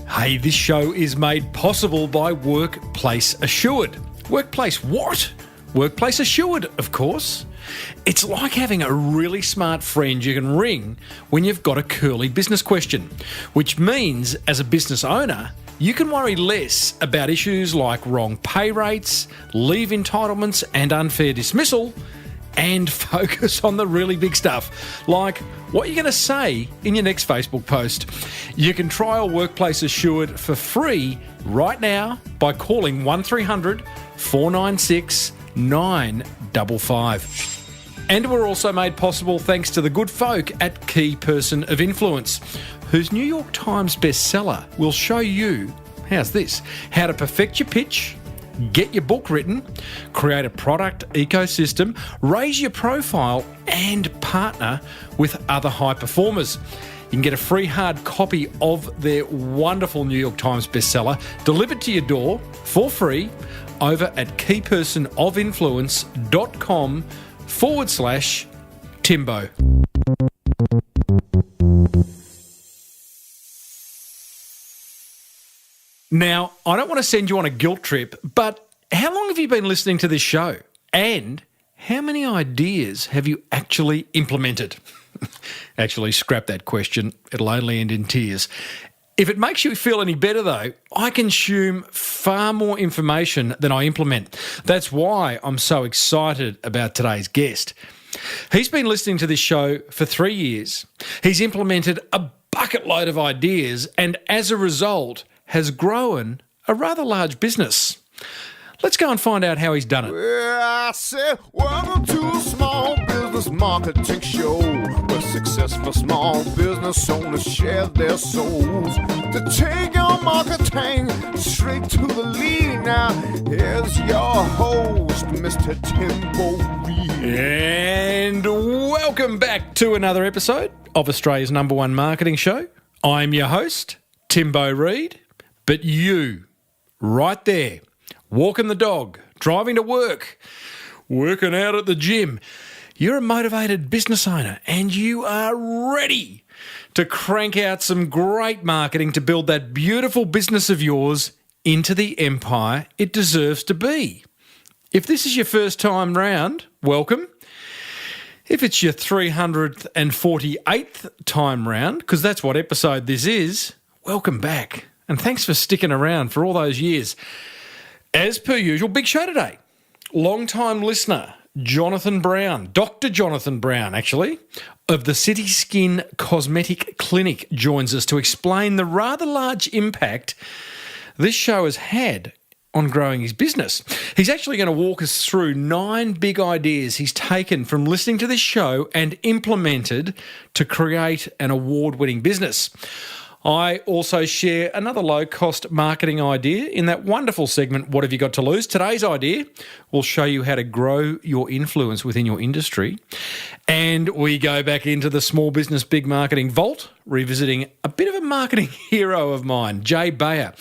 Hey, this show is made possible by Workplace Assured. Workplace what? Workplace Assured, of course. It's like having a really smart friend you can ring when you've got a curly business question, which means as a business owner, you can worry less about issues like wrong pay rates, leave entitlements and unfair dismissal, and focus on the really big stuff, like what you're going to say in your next Facebook post. You can trial Workplace Assured for free right now by calling 1300 496 955. And we're also made possible thanks to the good folk at Key Person of Influence, whose New York Times bestseller will show you, how's this, how to perfect your pitch, get your book written, create a product ecosystem, raise your profile, and partner with other high performers. You can get a free hard copy of their wonderful New York Times bestseller delivered to your door for free over at keypersonofinfluence.com/Timbo. Now, I don't want to send you on a guilt trip, but how long have you been listening to this show? And how many ideas have you actually implemented? Actually, scrap that question. It'll only end in tears. If it makes you feel any better, though, I consume far more information than I implement. That's why I'm so excited about today's guest. He's been listening to this show for 3 years. He's implemented a bucket load of ideas and as a result has grown a rather large business. Let's go and find out how he's done it. Well, I said, welcome to a small business marketing show where successful small business owners share their souls to take your marketing straight to the lead. Now, here's your host, Mr. Timbo Reid. And welcome back to another episode of Australia's #1 marketing show. I'm your host, Timbo Reid. But you, right there, walking the dog, driving to work, working out at the gym, you're a motivated business owner and you are ready to crank out some great marketing to build that beautiful business of yours into the empire it deserves to be. If this is your first time round, welcome. If it's your 348th time round, because that's what episode this is, welcome back. And thanks for sticking around for all those years. As per usual, big show today. Long-time listener, Jonathan Brown, Dr. Jonathan Brown, actually, of the CitySkin Cosmetic Clinic joins us to explain the rather large impact this show has had on growing his business. He's actually going to walk us through 9 big ideas he's taken from listening to this show and implemented to create an award-winning business. I also share another low-cost marketing idea in that wonderful segment, What Have You Got to Lose? Today's idea will show you how to grow your influence within your industry. And we go back into the small business big marketing vault, revisiting a bit of a marketing hero of mine, Jay Bayer,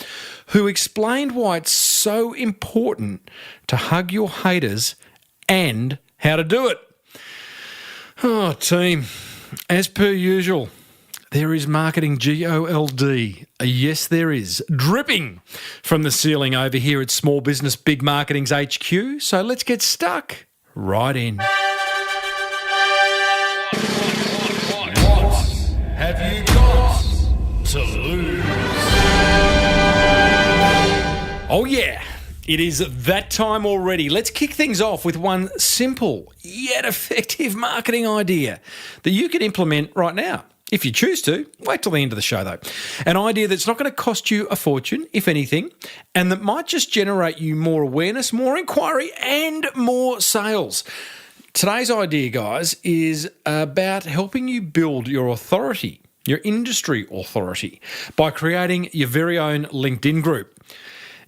who explained why it's so important to hug your haters and how to do it. Oh, team, as per usual, there is marketing GOLD. Yes, there is. Dripping from the ceiling over here at Small Business Big Marketing's HQ. So let's get stuck right in. What have you got to lose? Oh yeah, it is that time already. Let's kick things off with one simple yet effective marketing idea that you can implement right now. If you choose to, wait till the end of the show though. An idea that's not going to cost you a fortune, if anything, and that might just generate you more awareness, more inquiry, and more sales. Today's idea, guys, is about helping you build your authority, your industry authority, by creating your very own LinkedIn group.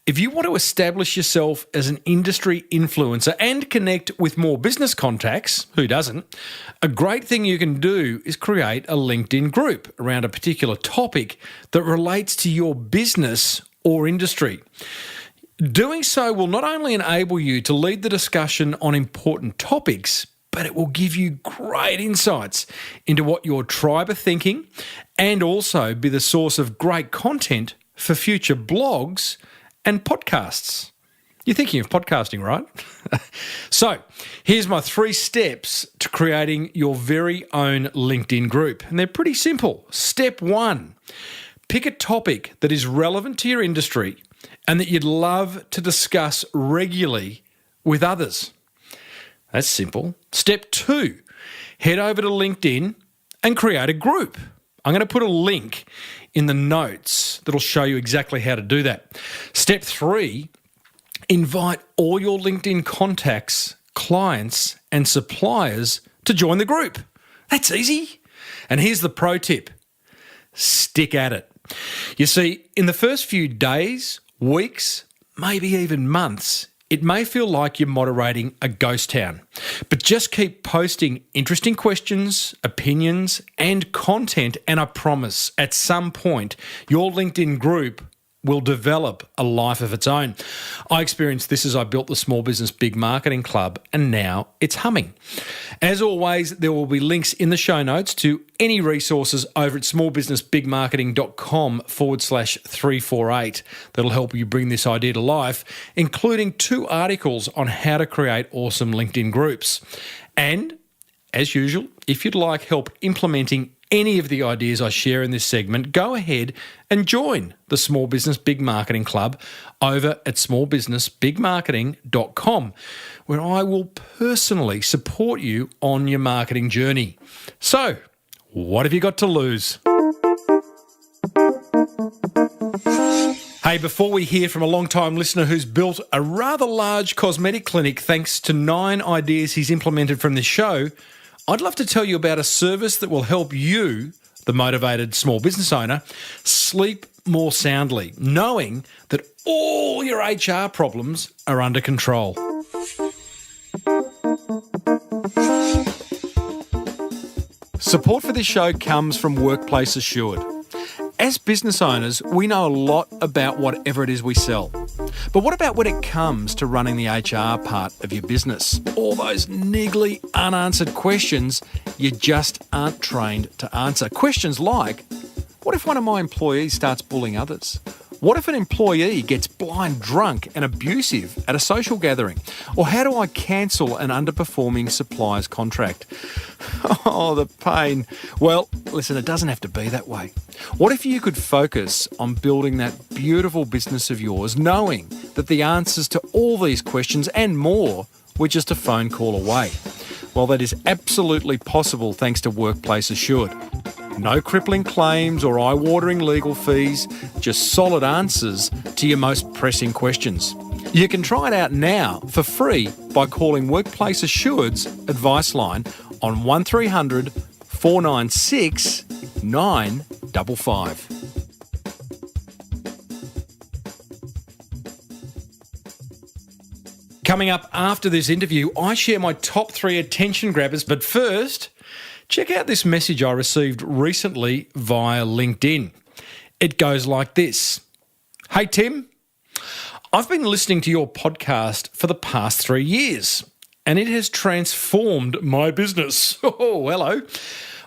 If you want to establish yourself as an industry influencer and connect with more business contacts, who doesn't, a great thing you can do is create a LinkedIn group around a particular topic that relates to your business or industry. Doing so will not only enable you to lead the discussion on important topics, but it will give you great insights into what your tribe are thinking and also be the source of great content for future blogs and podcasts. You're thinking of podcasting, right? So, here's my 3 steps to creating your very own LinkedIn group. And they're pretty simple. Step 1, pick a topic that is relevant to your industry and that you'd love to discuss regularly with others. That's simple. Step 2, head over to LinkedIn and create a group. I'm going to put a link in the notes that'll show you exactly how to do that. Step 3, invite all your LinkedIn contacts, clients, and suppliers to join the group. That's easy. And here's the pro tip. Stick at it. You see, in the first few days, weeks, maybe even months, it may feel like you're moderating a ghost town, but just keep posting interesting questions, opinions, and content, and I promise at some point your LinkedIn group will develop a life of its own. I experienced this as I built the Small Business Big Marketing Club, and now it's humming. As always, there will be links in the show notes to any resources over at smallbusinessbigmarketing.com/348 that'll help you bring this idea to life, including 2 articles on how to create awesome LinkedIn groups. And as usual, if you'd like help implementing any of the ideas I share in this segment, go ahead and join the Small Business Big Marketing Club over at smallbusinessbigmarketing.com, where I will personally support you on your marketing journey. So, what have you got to lose? Hey, before we hear from a long-time listener who's built a rather large cosmetic clinic thanks to 9 ideas he's implemented from this show, I'd love to tell you about a service that will help you, the motivated small business owner, sleep more soundly, knowing that all your HR problems are under control. Support for this show comes from Workplace Assured. As business owners, we know a lot about whatever it is we sell. But what about when it comes to running the HR part of your business? All those niggly, unanswered questions you just aren't trained to answer. Questions like, what if one of my employees starts bullying others? What if an employee gets blind drunk and abusive at a social gathering? Or how do I cancel an underperforming supplier's contract? Oh, the pain. Well, listen, it doesn't have to be that way. What if you could focus on building that beautiful business of yours, knowing that the answers to all these questions and more were just a phone call away? Well, that is absolutely possible thanks to Workplace Assured. No crippling claims or eye-watering legal fees, just solid answers to your most pressing questions. You can try it out now for free by calling Workplace Assured's advice line on 1300 496 955. Coming up after this interview, I share my top 3 attention grabbers, but first, check out this message I received recently via LinkedIn. It goes like this. Hey, Tim. I've been listening to your podcast for the past 3 years, and it has transformed my business. Oh, hello.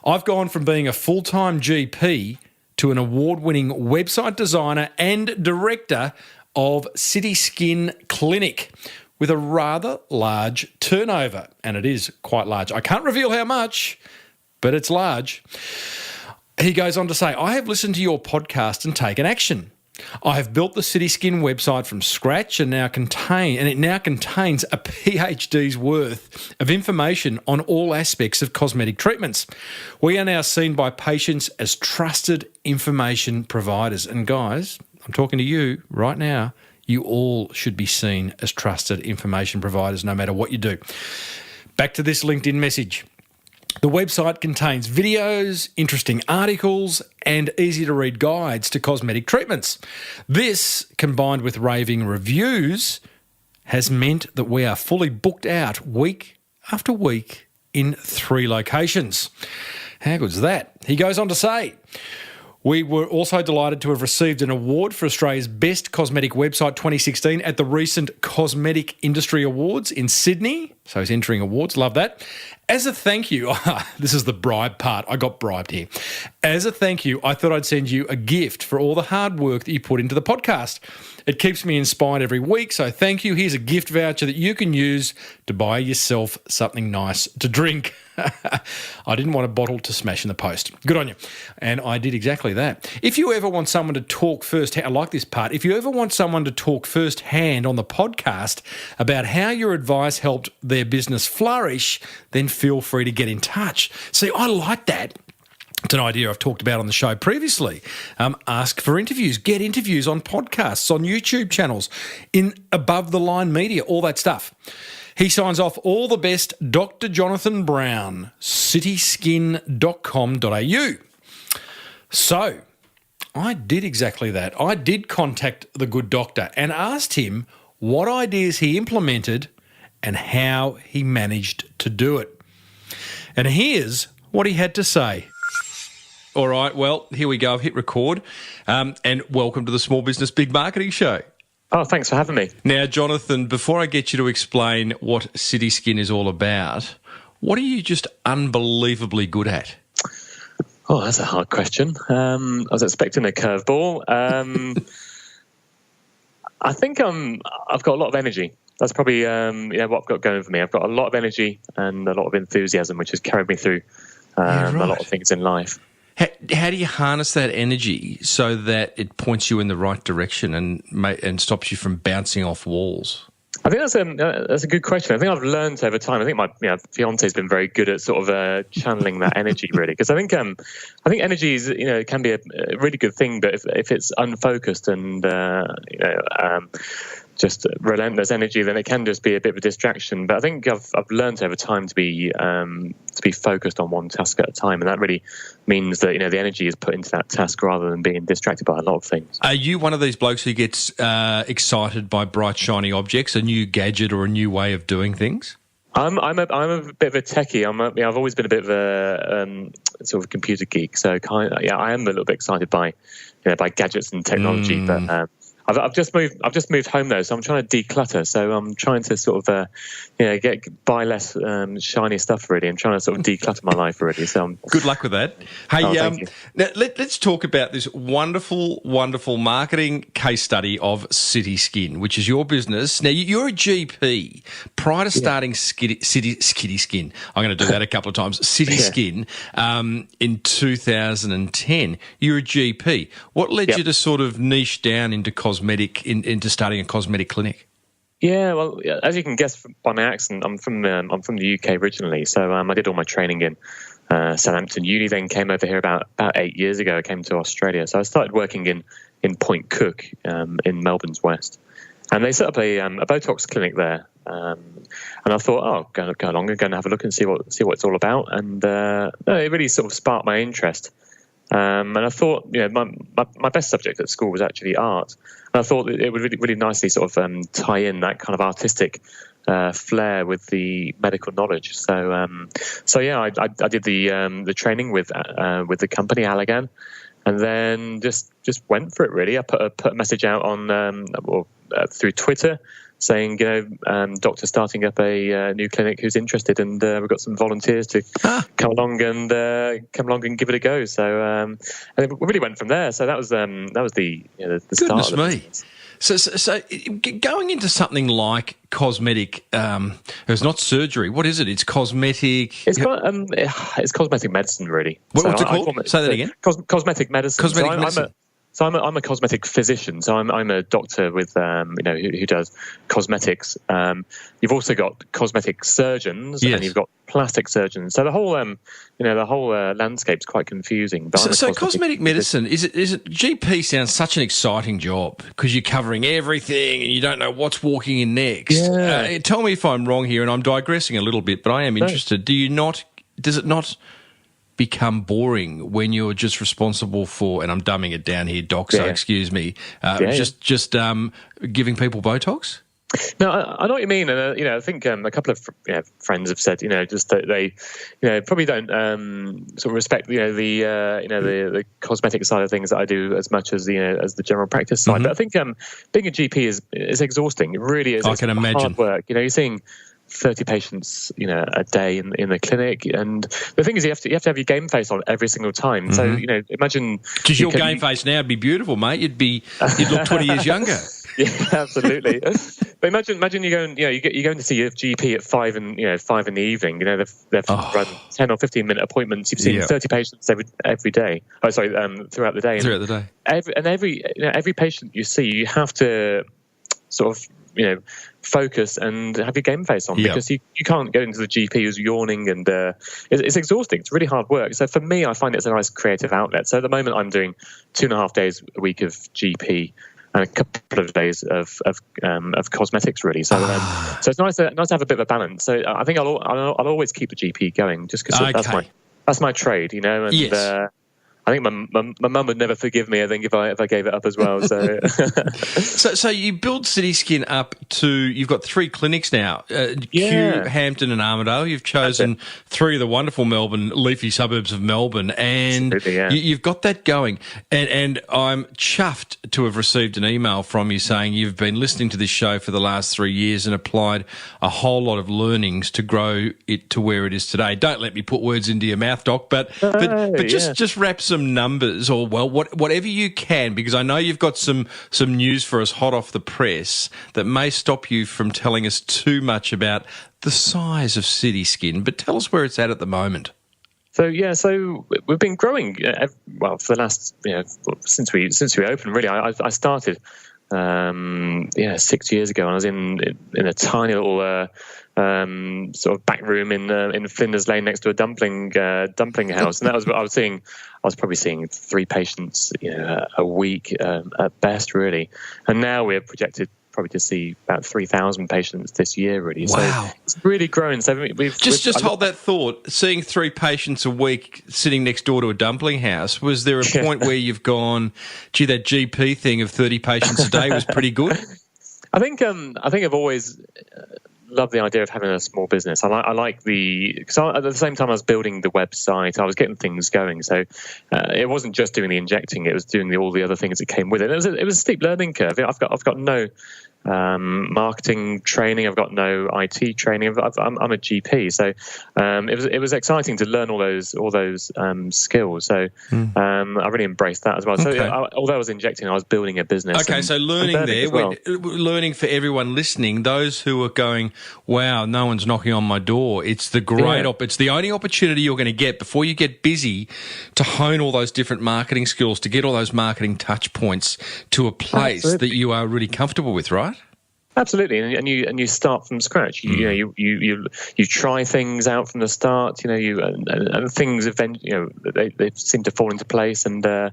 I've gone from being a full-time GP to an award-winning website designer and director of CitySkin Clinic with a rather large turnover, and it is quite large. I can't reveal how much, but it's large. He goes on to say, I have listened to your podcast and taken action. I have built the CitySkin website from scratch and it now contains a PhD's worth of information on all aspects of cosmetic treatments. We are now seen by patients as trusted information providers. And guys, I'm talking to you right now. You all should be seen as trusted information providers no matter what you do. Back to this LinkedIn message. The website contains videos, interesting articles, and easy-to-read guides to cosmetic treatments. This, combined with raving reviews, has meant that we are fully booked out week after week in 3 locations. How good's that? He goes on to say, we were also delighted to have received an award for Australia's Best Cosmetic Website 2016 at the recent Cosmetic Industry Awards in Sydney. So he's entering awards, love that. As a thank you, this is the bribe part. I got bribed here. As a thank you, I thought I'd send you a gift for all the hard work that you put into the podcast. It keeps me inspired every week, so thank you. Here's a gift voucher that you can use to buy yourself something nice to drink. I didn't want a bottle to smash in the post. Good on you. And I did exactly that. If you ever want someone to talk firsthand, I like this part. If you ever want someone to talk firsthand on the podcast about how your advice helped their business flourish, then feel free to get in touch. See, I like that. It's an idea I've talked about on the show previously. Ask for interviews, get interviews on podcasts, on YouTube channels, in above-the-line media, all that stuff. He signs off, all the best, Dr. Jonathan Brown, cityskin.com.au. So, I did exactly that. I did contact the good doctor and asked him what ideas he implemented and how he managed to do it. And here's what he had to say. All right, well, here we go. I've hit record. And welcome to the Small Business Big Marketing Show. Oh, thanks for having me. Now, Jonathan, before I get you to explain what CitySkin is all about, what are you just unbelievably good at? Oh, that's a hard question. I was expecting a curveball. I think I've got a lot of energy. That's probably what I've got going for me. I've got a lot of energy and a lot of enthusiasm, which has carried me through a lot of things in life. How do you harness that energy so that it points you in the right direction and stops you from bouncing off walls? I think that's a good question. I think I've learned over time. I think my fiance has been very good at sort of channeling that energy, really, because I think energy is can be a really good thing, but if it's unfocused and just relentless energy, then it can just be a bit of a distraction. But I think I've learned over time to be focused on one task at a time, and that really means that the energy is put into that task rather than being distracted by a lot of things. Are you one of these blokes who gets excited by bright, shiny objects, a new gadget or a new way of doing things? I'm a bit of a techie. I've always been a bit of a sort of computer geek, so I am a little bit excited by gadgets and technology, but. I've just moved home though, so I'm trying to declutter. So I'm trying to sort of buy less shiny stuff. Really, I'm trying to sort of declutter my life. Really, so good luck with that. Hey, now let's talk about this wonderful, wonderful marketing case study of CitySkin, which is your business. Now you're a GP. Prior to starting CitySkin, I'm going to do that a couple of times. CitySkin in 2010, you're a GP. What led you to sort of niche down into into starting a cosmetic clinic? Yeah, well, as you can guess by my accent, I'm from the UK originally. So I did all my training in Southampton Uni, then came over here about 8 years ago. I came to Australia. So I started working in Point Cook in Melbourne's West. And they set up a Botox clinic there. And I thought, go along and go and have a look and see what it's all about. And it really sort of sparked my interest. And I thought, my best subject at school was actually art. And I thought it would really, really nicely sort of tie in that kind of artistic flair with the medical knowledge. So I did the training with the company Allergan, and then just went for it. Really, I put a message out on through Twitter, saying, doctor starting up a new clinic who's interested, and we've got some volunteers to come along and give it a go. So and it really went from there. So that was the start. Goodness me. So going into something like cosmetic, it's not surgery. What is it? It's cosmetic. It's cosmetic medicine, really. What's it called? Say that again. Cosmetic medicine. Cosmetic medicine. So I'm a cosmetic physician. So I'm a doctor with who does cosmetics. You've also got cosmetic surgeons, and you've got plastic surgeons. So the whole landscape's quite confusing. But so cosmetic medicine is it GP sounds such an exciting job because you're covering everything and you don't know what's walking in next. Yeah. Tell me if I'm wrong here, and I'm digressing a little bit, but I am interested. Does it not become boring when you're just responsible for, and I'm dumbing it down here, Doc, so excuse me, just giving people Botox? No, I know what you mean, and I think a couple of friends have said, just that they, probably don't sort of respect, the cosmetic side of things that I do as much as as the general practice side. But I think being a GP is exhausting. It really is. I can imagine. Hard work. You're seeing 30 patients, a day in the clinic. And the thing is, you have to have your game face on every single time. So, imagine... Because your game face now would be beautiful, mate. You'd look 20 years younger. Yeah, absolutely. But imagine you're going, you're going to see your GP at 5 in the evening. They've run 10 or 15-minute appointments. You've seen 30 patients every day. Throughout the day. Throughout the day. Every patient you see, you have to sort of focus and have your game face on, because you can't go into the GP who's yawning, and it's exhausting. It's really hard work. So for me, I find it's a nice creative outlet. So at the moment, I'm doing 2.5 days a week of GP and a couple of days of cosmetics, really. So so it's nice to have a bit of a balance. So I think I'll always keep the GP going, just because that's my trade, And yes. I think my mum would never forgive me, I think, if I gave it up as well. So, so you build CitySkin up to, you've got 3 clinics now, Kew, Hampton and Armidale. You've chosen 3 of the wonderful Melbourne, leafy suburbs of Melbourne, and you've got that going. And I'm chuffed to have received an email from you saying you've been listening to this show for the last 3 years and applied a whole lot of learnings to grow it to where it is today. Don't let me put words into your mouth, Doc, but just wrap some numbers, or whatever you can, because I know you've got some news for us hot off the press that may stop you from telling us too much about the size of CitySkin, but tell us where it's at the moment. So we've been growing for the last since we opened, really. I started 6 years ago, and I was in a tiny little sort of back room in Flinders Lane next to a dumpling house, and that was what I was seeing. I was probably seeing 3 patients a week at best, really. And now we're projected probably to see about 3,000 patients this year, really. Wow. So it's really grown. So we've hold that thought. Seeing 3 patients a week sitting next door to a dumpling house, was there a point where you've gone, gee, that GP thing of 30 patients a day was pretty good? I think I've always loved the idea of having a small business. I like because at the same time I was building the website, I was getting things going. So it wasn't just doing the injecting; it was doing all the other things that came with it. It was a steep learning curve. I've got no marketing training. I've got no IT training. I'm a GP, so it was exciting to learn all those skills. So I really embraced that as well. Okay. So although I was injecting, I was building a business. Okay, so learning there, learning for everyone listening, those who are going, wow, no one's knocking on my door. It's the great it's the only opportunity you're going to get before you get busy to hone all those different marketing skills, to get all those marketing touch points to a place that you are really comfortable with, right? Absolutely, and you start from scratch. You try things out from the start. And things eventually, they seem to fall into place, and then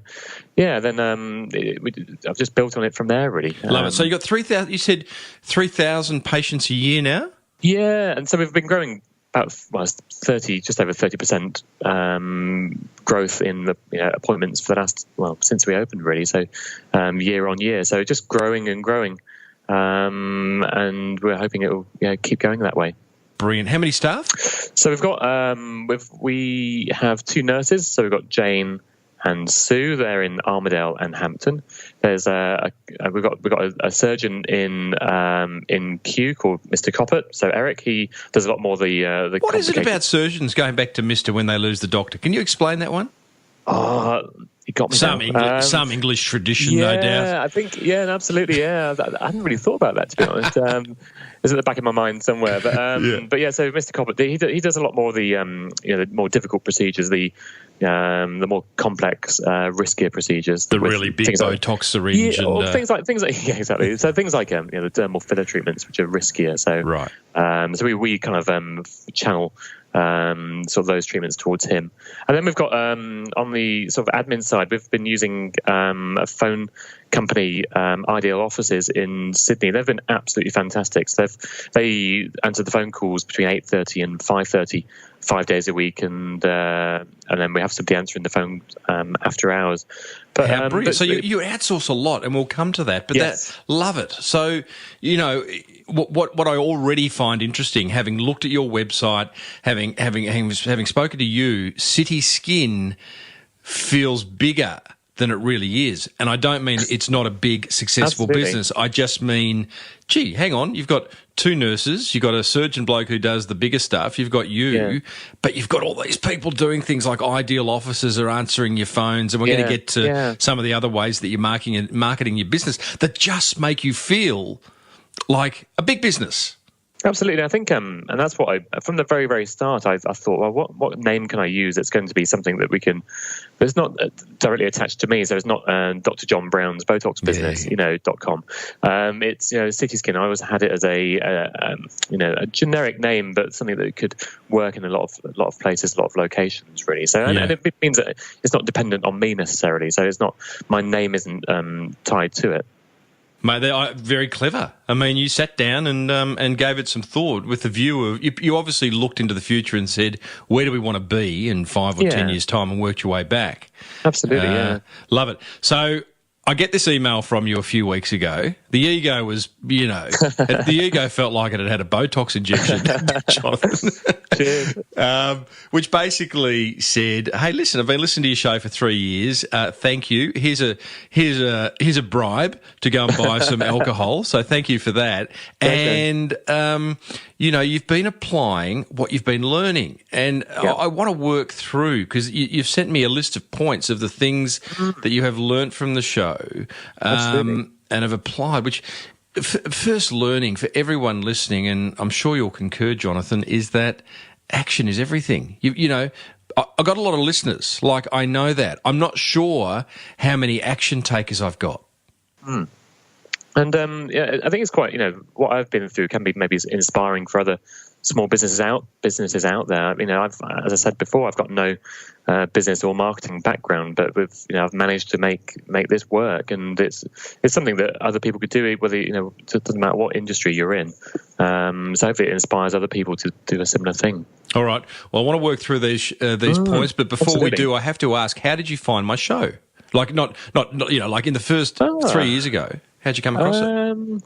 I've just built on it from there, really. Love it. So you got 3,000. You said 3,000 patients a year now. Yeah, and so we've been growing about just over 30% growth in the appointments for the last since we opened, really. So year on year, so just growing and growing. And we're hoping it will keep going that way. Brilliant. How many staff? So we've got we have 2 nurses. So we've got Jane and Sue. They're in Armidale and Hampton. There's we've got a surgeon in Kew called Mr. Coppett. So Eric, he does a lot more the. What is it about surgeons going back to Mr. when they lose the doctor? Can you explain that one? You got me. Some English tradition, no doubt. I think, absolutely, I hadn't really thought about that, to be honest. It's at the back of my mind somewhere, but So Mr. Coppett, he does a lot more of the more difficult procedures, the more complex, riskier procedures. The really big Botox syringe, things like exactly. So things like the dermal filler treatments, which are riskier. So right. So we kind of channel sort of those treatments towards him. And then we've got on the sort of admin side, we've been using a phone company, Ideal Offices in Sydney. They've been absolutely fantastic. So they answer the phone calls between 8:30 and 5:30, 5 days a week, and then we have somebody answering the phone after hours. But, how brilliant! So you outsource a lot, and we'll come to that. But love it. So what I already find interesting, having looked at your website, having spoken to you, CitySkin feels bigger than it really is. And I don't mean it's not a big, successful Absolutely. business. I just mean, gee, hang on, you've got 2 nurses, you've got a surgeon bloke who does the bigger stuff, you've got you, but you've got all these people doing things like ideal officers are answering your phones, and we're going to get to some of the other ways that you're marketing your business that just make you feel like a big business. Absolutely. I think, and that's what from the very, very start, I thought, well, what name can I use that's going to be something that's not directly attached to me. So it's not Dr. John Brown's Botox business, .com. It's, CitySkin. I always had it as a generic name, but something that could work in a lot of places, a lot of locations, really. So, and it means that it's not dependent on me necessarily. So it's not, my name isn't tied to it. Mate, they are very clever. I mean, you sat down and gave it some thought with the view of you obviously looked into the future and said, where do we want to be in 5 or 10 years' time, and worked your way back. Absolutely, Love it. So I get this email from you a few weeks ago. The ego was, the ego felt like it had a Botox injection, Jonathan. Which basically said, "Hey, listen, I've been listening to your show for 3 years. Thank you. Here's a bribe to go and buy some alcohol. So thank you for that. And you've been applying what you've been learning, and I want to work through, because you've sent me a list of points of the things that you have learnt from the show, and have applied, which." First learning for everyone listening, and I'm sure you'll concur, Jonathan, is that action is everything. I've got a lot of listeners. Like, I know that. I'm not sure how many action takers I've got. And I think it's quite, what I've been through can be maybe inspiring for other small businesses out there. As I said before, I've got no business or marketing background, but I've managed to make this work, and it's something that other people could do, whether it doesn't matter what industry you're in. So hopefully it inspires other people to do a similar thing. All right. Well, I want to work through these points, but before we do, I have to ask, how did you find my show? Like not like in the first 3 years ago. How'd you come across it?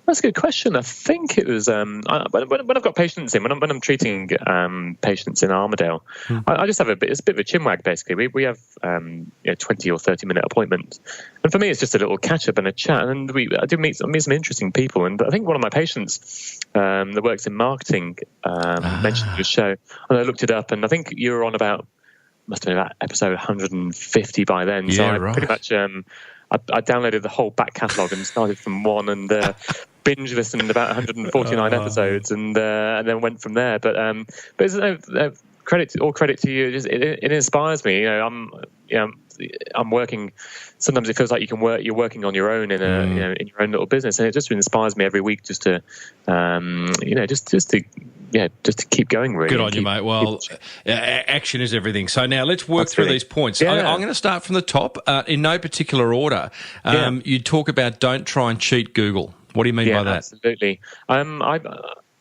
That's a good question. I think it was when I've got patients in, when I'm treating patients in Armadale, I just have it's a bit of a chinwag, basically. We have 20 or 30 minute appointments, and for me it's just a little catch up and a chat, and I do meet some interesting people. And I think one of my patients that works in marketing mentioned your show, and I looked it up, and I think you were on must have been about episode 150 by then. Yeah, so I right. pretty much I downloaded the whole back catalogue and started from one, and binge listened about 149 episodes, and then went from there. But it's credit to you. It inspires me. I'm working. Sometimes it feels like you're working on your own in your own little business, and it just inspires me every week just to just to keep going, really. Good on you, mate. Well, action is everything. So now let's work through these points. Yeah. I'm going to start from the top in no particular order. You talk about don't try and cheat Google. What do you mean by that? Absolutely.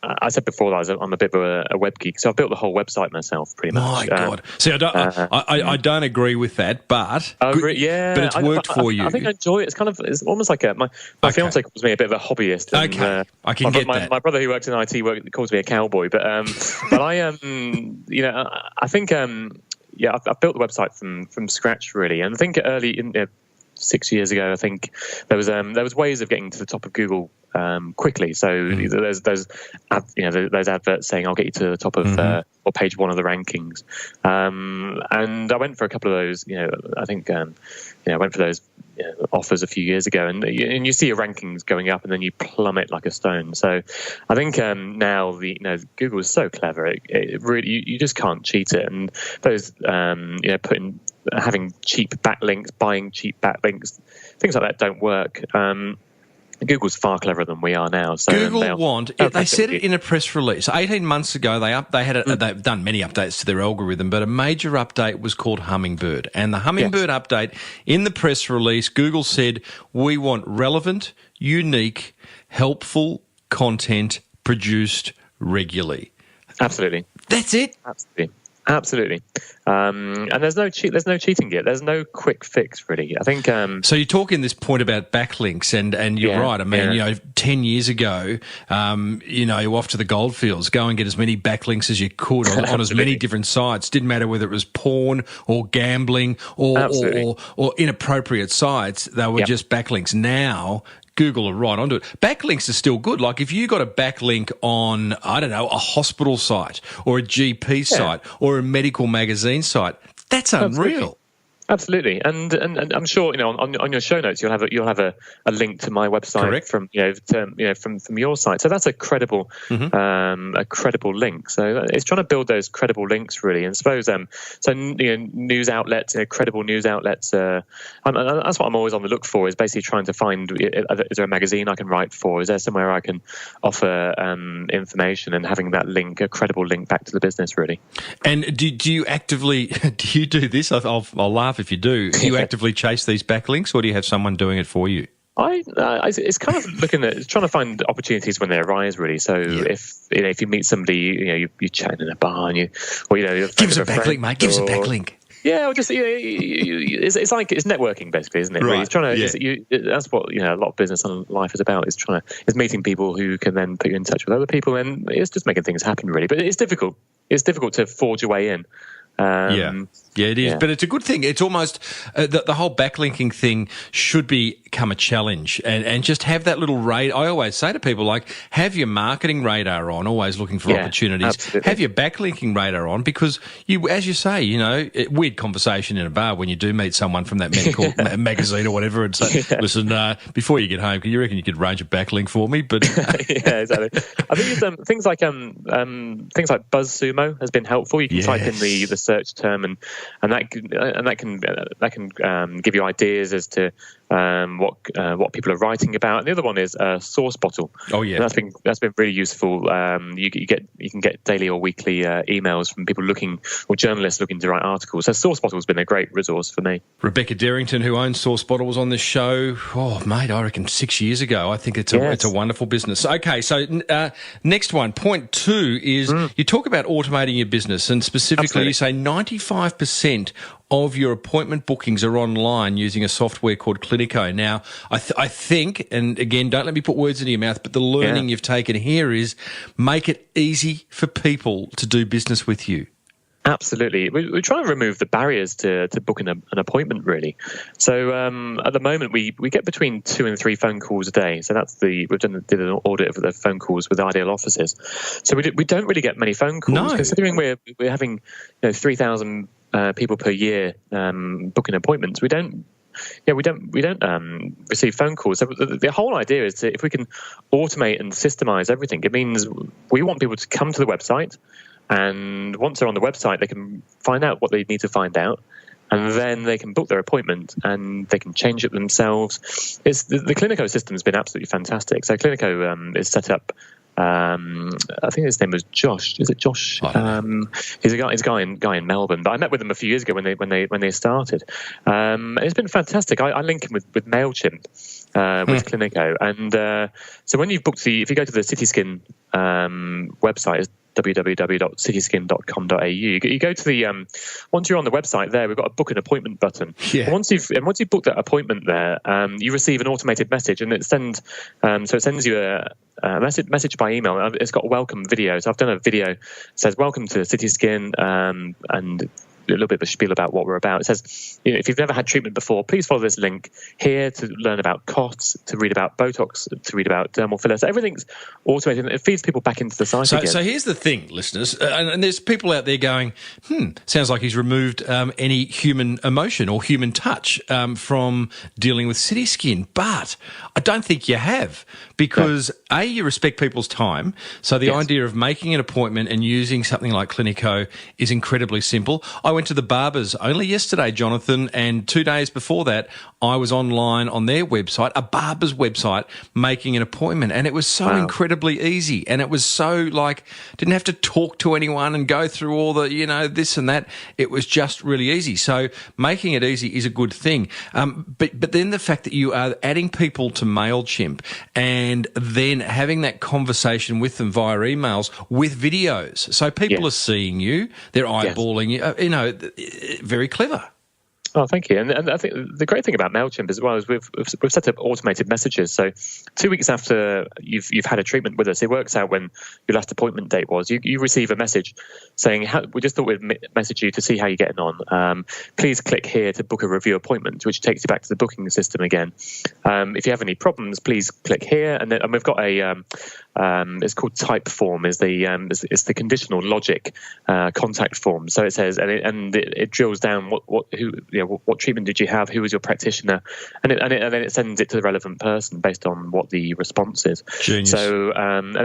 I said before that I'm a bit of a web geek, so I've built the whole website myself, pretty much. My God! See, I don't agree with that, but but it's worked for you. I think I enjoy it. It's almost like my fiance calls me a bit of a hobbyist. And, okay, I can get that. My brother, who works in IT, calls me a cowboy, but I I think I've built the website from scratch, really, and I think early in 6 years ago, I think there was ways of getting to the top of Google quickly. So there's adverts saying I'll get you to the top of or page one of the rankings, and I went for a couple of those. I think I went for those offers a few years ago, and you see your rankings going up, and then you plummet like a stone. So I think now Google is so clever; it really you just can't cheat it. And those having cheap backlinks, buying cheap backlinks, things like that don't work. Google's far cleverer than we are now. So they said it in a press release 18 months ago. They've done many updates to their algorithm, but a major update was called Hummingbird. And the Hummingbird update, in the press release, Google said, we want relevant, unique, helpful content produced regularly. Absolutely. That's it? Absolutely, and there's no cheating here. There's no quick fix, really. I think. So you're talking this point about backlinks, and you're right. I mean, 10 years ago, you're off to the goldfields. Go and get as many backlinks as you could on as many different sites. Didn't matter whether it was porn or gambling or inappropriate sites. They were just backlinks. Now, Google are right onto it. Backlinks are still good. Like if you got a backlink on, I don't know, a hospital site or a GP site or a medical magazine site, that's unreal. Absolutely, and I'm sure on your show notes you'll have a link to my website from from your site. So that's a credible link. So it's trying to build those credible links really, and suppose news outlets, credible news outlets. That's what I'm always on the look for. Is basically trying to find is there a magazine I can write for? Is there somewhere I can offer information and having that link, a credible link back to the business really. And do you actively do this? I'll laugh if you do. Do you actively chase these backlinks, or do you have someone doing it for you? It's kind of trying to find opportunities when they arise, really. So if you meet somebody, you chat in a bar, and give us a backlink, mate. Give us a backlink. Yeah, or just it's like it's networking basically, isn't it? Right. Really? It's trying to. That's what a lot of business and life is about. Is meeting people who can then put you in touch with other people, and it's just making things happen, really. But it's difficult. It's difficult to forge your way in. It is, but it's a good thing. It's almost the whole backlinking thing should become a challenge, and just have that little radar. I always say to people, like, have your marketing radar on, always looking for opportunities. Absolutely. Have your backlinking radar on, because as you say, weird conversation in a bar when you do meet someone from that medical magazine or whatever, and say, listen, before you get home, you reckon you could arrange a backlink for me? But yeah, exactly. I think things like BuzzSumo has been helpful. You can type in the search term, and that can give you ideas as to what people are writing about. And the other one is SourceBottle. Oh yeah, and that's been really useful. You can get daily or weekly emails from people or journalists looking to write articles. So SourceBottle has been a great resource for me. Rebecca Derrington, who owns SourceBottle, was on this show. Oh mate, I reckon 6 years ago. I think it's a wonderful business. Okay, so next one, point 2 is you talk about automating your business, and specifically you say 95% of your appointment bookings are online using a software called Clinico. Now, I think, and again, don't let me put words into your mouth, but the learning you've taken here is make it easy for people to do business with you. Absolutely. We're trying to remove the barriers to booking an appointment, really. So at the moment, we get between 2 and 3 phone calls a day. So did an audit of the phone calls with ideal offices. So we don't really get many phone calls, considering we're having 3,000 people per year booking appointments. We don't receive phone calls. So the whole idea is if we can automate and systemize everything, it means we want people to come to the website, and once they're on the website, they can find out what they need to find out, and then they can book their appointment and they can change it themselves. The Clinico system has been absolutely fantastic. So Clinico is set up. I think his name was Josh. Is it Josh? He's a guy in Melbourne. But I met with him a few years ago when they started. It's been fantastic. I link him with Mailchimp with Clinico, and so when you've booked if you go to the CitySkin website, it's www.cityskin.com.au. You go to the once you're on the website there, we've got a book an appointment button. Yeah. And once you've booked that appointment there, you receive an automated message, and it sends you a message by email. It's got a welcome video. So I've done a video that says welcome to CitySkin, and a little bit of a spiel about what we're about. It says, if you've never had treatment before, please follow this link here to learn about costs, to read about Botox, to read about dermal filler. So everything's automated, and it feeds people back into the site again. So here's the thing, listeners, and there's people out there going, sounds like he's removed any human emotion or human touch from dealing with CitySkin. But I don't think you have, because A, you respect people's time. So the idea of making an appointment and using something like Clinico is incredibly simple. I went went to the barbers only yesterday, Jonathan, and 2 days before that, I was online on their website, a barber's website, making an appointment. And it was so incredibly easy. And it was so didn't have to talk to anyone and go through all the, this and that. It was just really easy. So making it easy is a good thing. But then the fact that you are adding people to MailChimp and then having that conversation with them via emails with videos. So people are seeing you, they're eyeballing you, very clever. Oh, thank you. And I think the great thing about MailChimp as well is we've set up automated messages. So 2 weeks after you've had a treatment with us, it works out when your last appointment date was. You receive a message saying, we just thought we'd message you to see how you're getting on. Please click here to book a review appointment, which takes you back to the booking system again. If you have any problems, please click here. And we've got it's called type form, is the conditional logic contact form. So it says, and it drills down what treatment did you have, who was your practitioner, and then it sends it to the relevant person based on what the response is. Genius. So and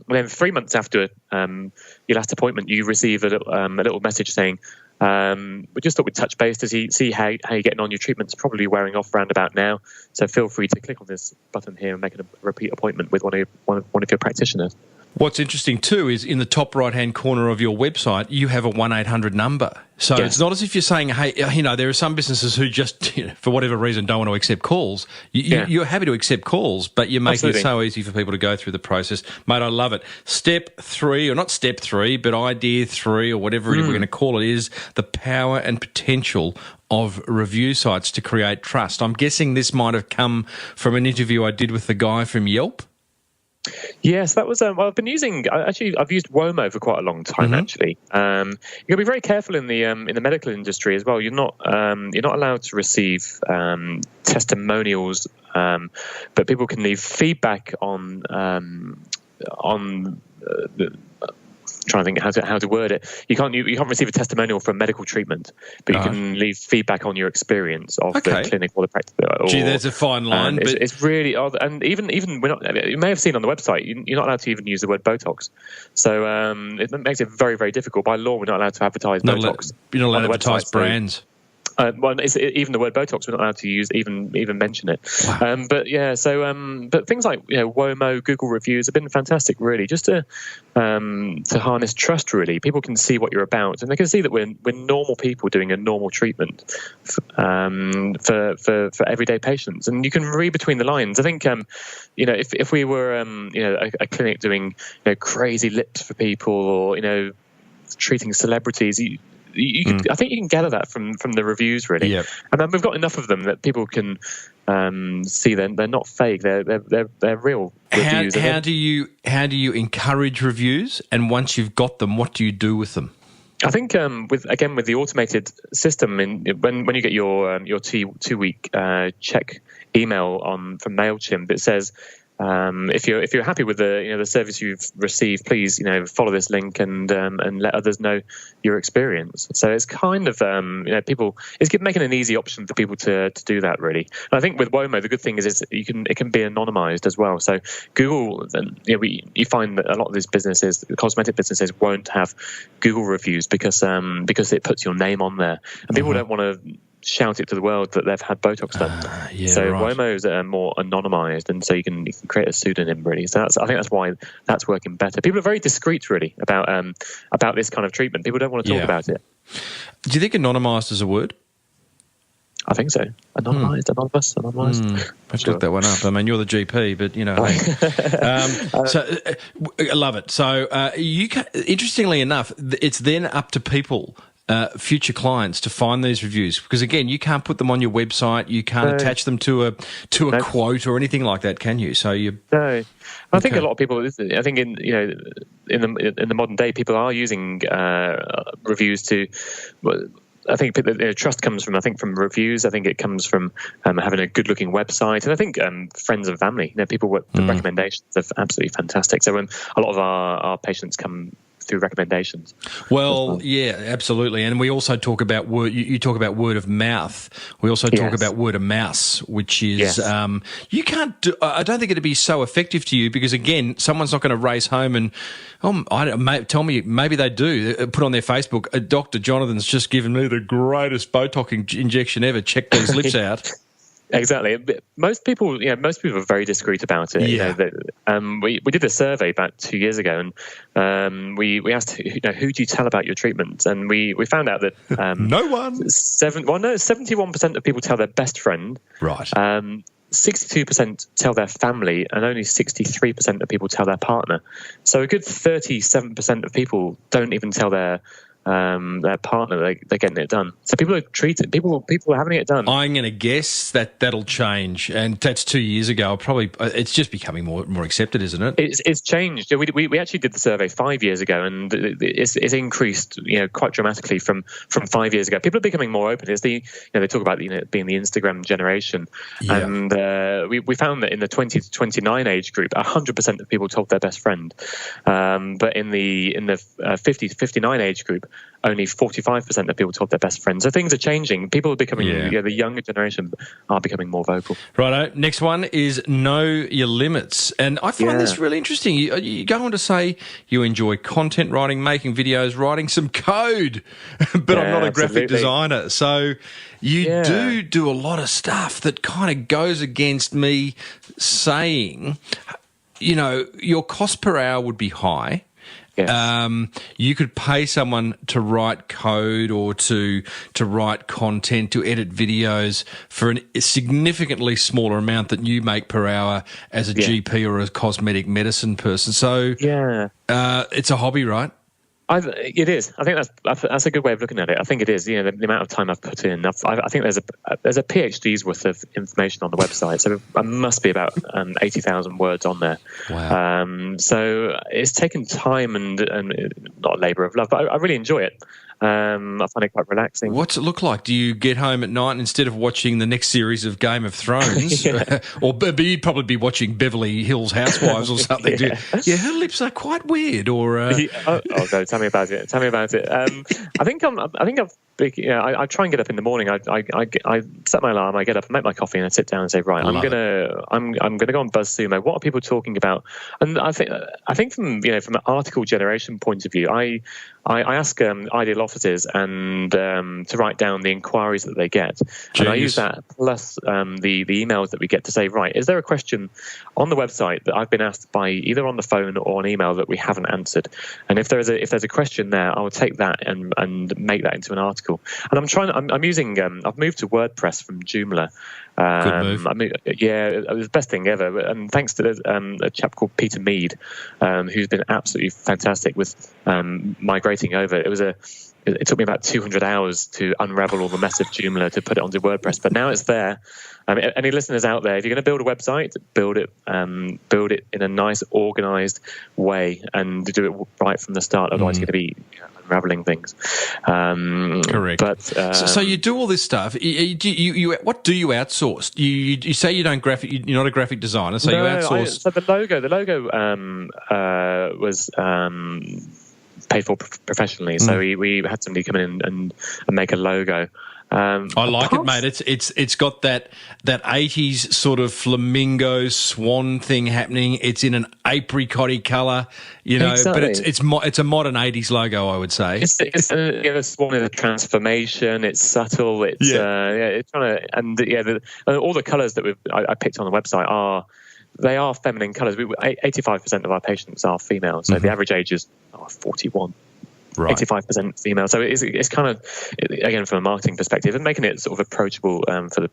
then 3 months after your last appointment, you receive a little message saying, we just thought we'd touch base to see how you're getting on. Your treatment's probably wearing off round about now, so feel free to click on this button here and make a repeat appointment with one of your practitioners. What's interesting too is in the top right-hand corner of your website, you have a 1-800 number. So it's not as if you're saying, hey, there are some businesses who just, for whatever reason, don't want to accept calls. You're happy to accept calls, but you're making it so easy for people to go through the process. Mate, I love it. Step 3, or not step 3, but idea 3, or whatever we're going to call it, is the power and potential of review sites to create trust. I'm guessing this might have come from an interview I did with the guy from Yelp. Yes, that was. I've been using. I've used Womo for quite a long time. Actually, you've got to be very careful in the medical industry as well. You're not allowed to receive testimonials, but people can leave feedback on the. Trying to think how to word it. You can't receive a testimonial for medical treatment, but you can leave feedback on your experience of the clinic or the practice. Gee, there's a fine line. But it's really odd. And even we're not. You may have seen on the website, you're not allowed to even use the word Botox. So it makes it very, very difficult. By law, we're not allowed to advertise Botox. You're not allowed to advertise brands. Even the word Botox, we're not allowed to use, even mention it. Wow. But things like Womo, Google reviews have been fantastic, really, just to harness trust. Really, people can see what you're about, and they can see that we're normal people doing a normal treatment for everyday patients, and you can read between the lines. I think if we were a clinic doing crazy lips for people, or treating celebrities, I think you can gather that from the reviews, really. Yep. And then we've got enough of them that people can see they're not fake. They're real reviews. How do you encourage reviews? And once you've got them, what do you do with them? I think with the automated system, when you get your 2 week check email from MailChimp, it says, if you're happy with the service you've received, please follow this link and let others know your experience. So it's kind of people, it's making an easy option for people to do that, really. And I think with Womo, the good thing is it can be anonymized as well. So Google, you find that a lot of these businesses, cosmetic businesses, won't have Google reviews because it puts your name on there, and people don't want to shout it to the world that they've had Botox done. Womo's more anonymized, and so you can create a pseudonym, really. So I think that's why that's working better. People are very discreet, really, about this kind of treatment. People don't want to talk about it. Do you think anonymized is a word? I think so. Anonymized, anonymous. Let's look that one up. I mean, you're the GP, but so I love it. So interestingly enough, it's then up to people, future clients, to find these reviews, because again, you can't put them on your website, you can't attach them to a quote or anything like that, can you? So I think a lot of people, I think in the modern day, people are using reviews to. I think trust comes from reviews. I think it comes from having a good-looking website, and I think friends and family. People, the recommendations are absolutely fantastic. So a lot of our patients come through recommendations. Well, yeah, absolutely. And we also talk about word. You talk about word of mouth. We also talk about word of mouse, which is you can't. I don't think it'd be so effective to you because again, someone's not going to race home and tell me maybe they do put on their Facebook. Dr. Jonathan's just given me the greatest Botox injection ever. Check these lips out. Exactly. Most people are very discreet about it. Yeah. We did a survey about 2 years ago, and we asked, who do you tell about your treatment? And we found out that no one. 71% of people tell their best friend. Right. 62% tell their family, and only 63% of people tell their partner. So a good 37% of people don't even tell their partner they're getting it done. So people are treated. People are having it done. I'm going to guess that'll change, and that's 2 years ago. Probably it's just becoming more accepted, isn't it? It's changed. We actually did the survey 5 years ago, and it's increased quite dramatically from 5 years ago. People are becoming more open. It's they talk about being the Instagram generation, and we found that in the 20 to 29 age group, 100% of people told their best friend, but in the 50 to 59 age group, only 45% of people told their best friend. So things are changing. People are becoming, the younger generation are becoming more vocal. Righto. Next one is know your limits. And I find this really interesting. You go on to say you enjoy content writing, making videos, writing some code, but I'm not a graphic designer. So you do a lot of stuff that kind of goes against me saying, your cost per hour would be high. Yes. You could pay someone to write code or to write content, to edit videos for a significantly smaller amount than you make per hour as a GP or a cosmetic medicine person. So it's a hobby, right? It is. I think that's a good way of looking at it. I think it is. The amount of time I've put in. I think there's a PhD's worth of information on the website. So I must be about 80,000 words on there. Wow. So it's taken time and not a labour of love, but I really enjoy it. I find it quite relaxing. What's it look like? Do you get home at night and instead of watching the next series of Game of Thrones, or you'd probably be watching Beverly Hills Housewives or something? Her lips are quite weird. Or go tell me about it. I think I try and get up in the morning. I set my alarm. I get up, I make my coffee, and I sit down and say, right, I'm gonna go on BuzzSumo. What are people talking about? And I think from an article generation point of view, I ask ideal offices and to write down the inquiries that they get. Jeez. And I use that plus the emails that we get to say, right, is there a question on the website that I've been asked by either on the phone or an email that we haven't answered? And if there's a question there, I will take that and make that into an article. And I'm using I've moved to WordPress from Joomla. Good move. It was the best thing ever. And thanks to a chap called Peter Mead, who's been absolutely fantastic with migrating over. It took me about 200 hours to unravel all the mess of Joomla to put it onto WordPress, but now it's there. Any listeners out there, if you're going to build a website, build it in a nice, organised way, and do it right from the start. Otherwise, you're going to be unraveling things. Correct. But so you do all this stuff. What do you outsource? You say you don't you're not a graphic designer, so you outsource. So the logo was paid for professionally. So we had somebody come in and make a logo. I like it, mate. It's got that 80s sort of flamingo swan thing happening. It's in an apricot-y colour, exactly. But it's a modern 80s logo, I would say. It's swan is a transformation. It's subtle. It's trying to, and all the colours that I picked on the website they are feminine colours. 85% of our patients are female, so the average age is 41. Right. 85% female, so it's kind of, again, from a marketing perspective, and making it sort of approachable for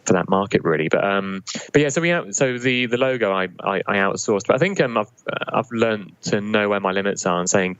that market, really. But yeah, so the logo I outsourced, but I think I've learned to know where my limits are, and saying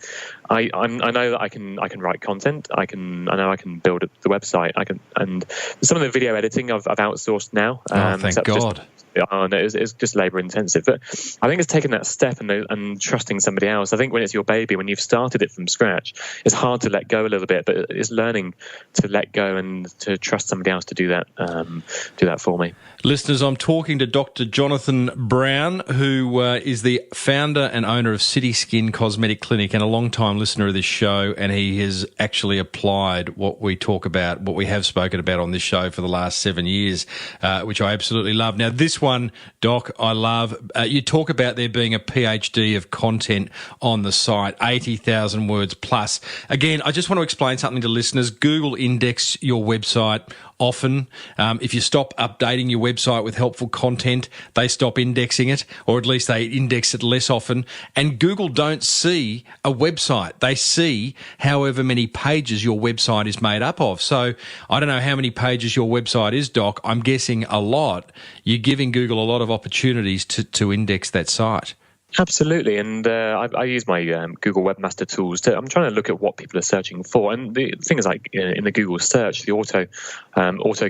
I know that I can write content, I know I can build the website, and some of the video editing I've outsourced now. Thank God. Oh, no, it's just labour intensive. But I think it's taking that step and trusting somebody else. I think when it's your baby, when you've started it from scratch, it's hard to let go a little bit, but it's learning to let go and to trust somebody else to do that for me. Listeners, I'm talking to Dr. Jonathan Brown, who is the founder and owner of CitySkin Cosmetic Clinic and a long-time listener of this show, and he has actually applied what we talk about, what we have spoken about on this show for the last 7 years, which I absolutely love. Now, this one, Doc, I love. You talk about there being a PhD of content on the site, 80,000 words plus. Again, I just want to explain something to listeners. Google index your website often. If you stop updating your website with helpful content, they stop indexing it, or at least they index it less often. And Google don't see a website. They see however many pages your website is made up of. So I don't know how many pages your website is, Doc. I'm guessing a lot. You're giving Google a lot of opportunities to index that site. Absolutely, and I use my Google Webmaster Tools. I'm trying to look at what people are searching for, and the thing is, like in the Google search, the auto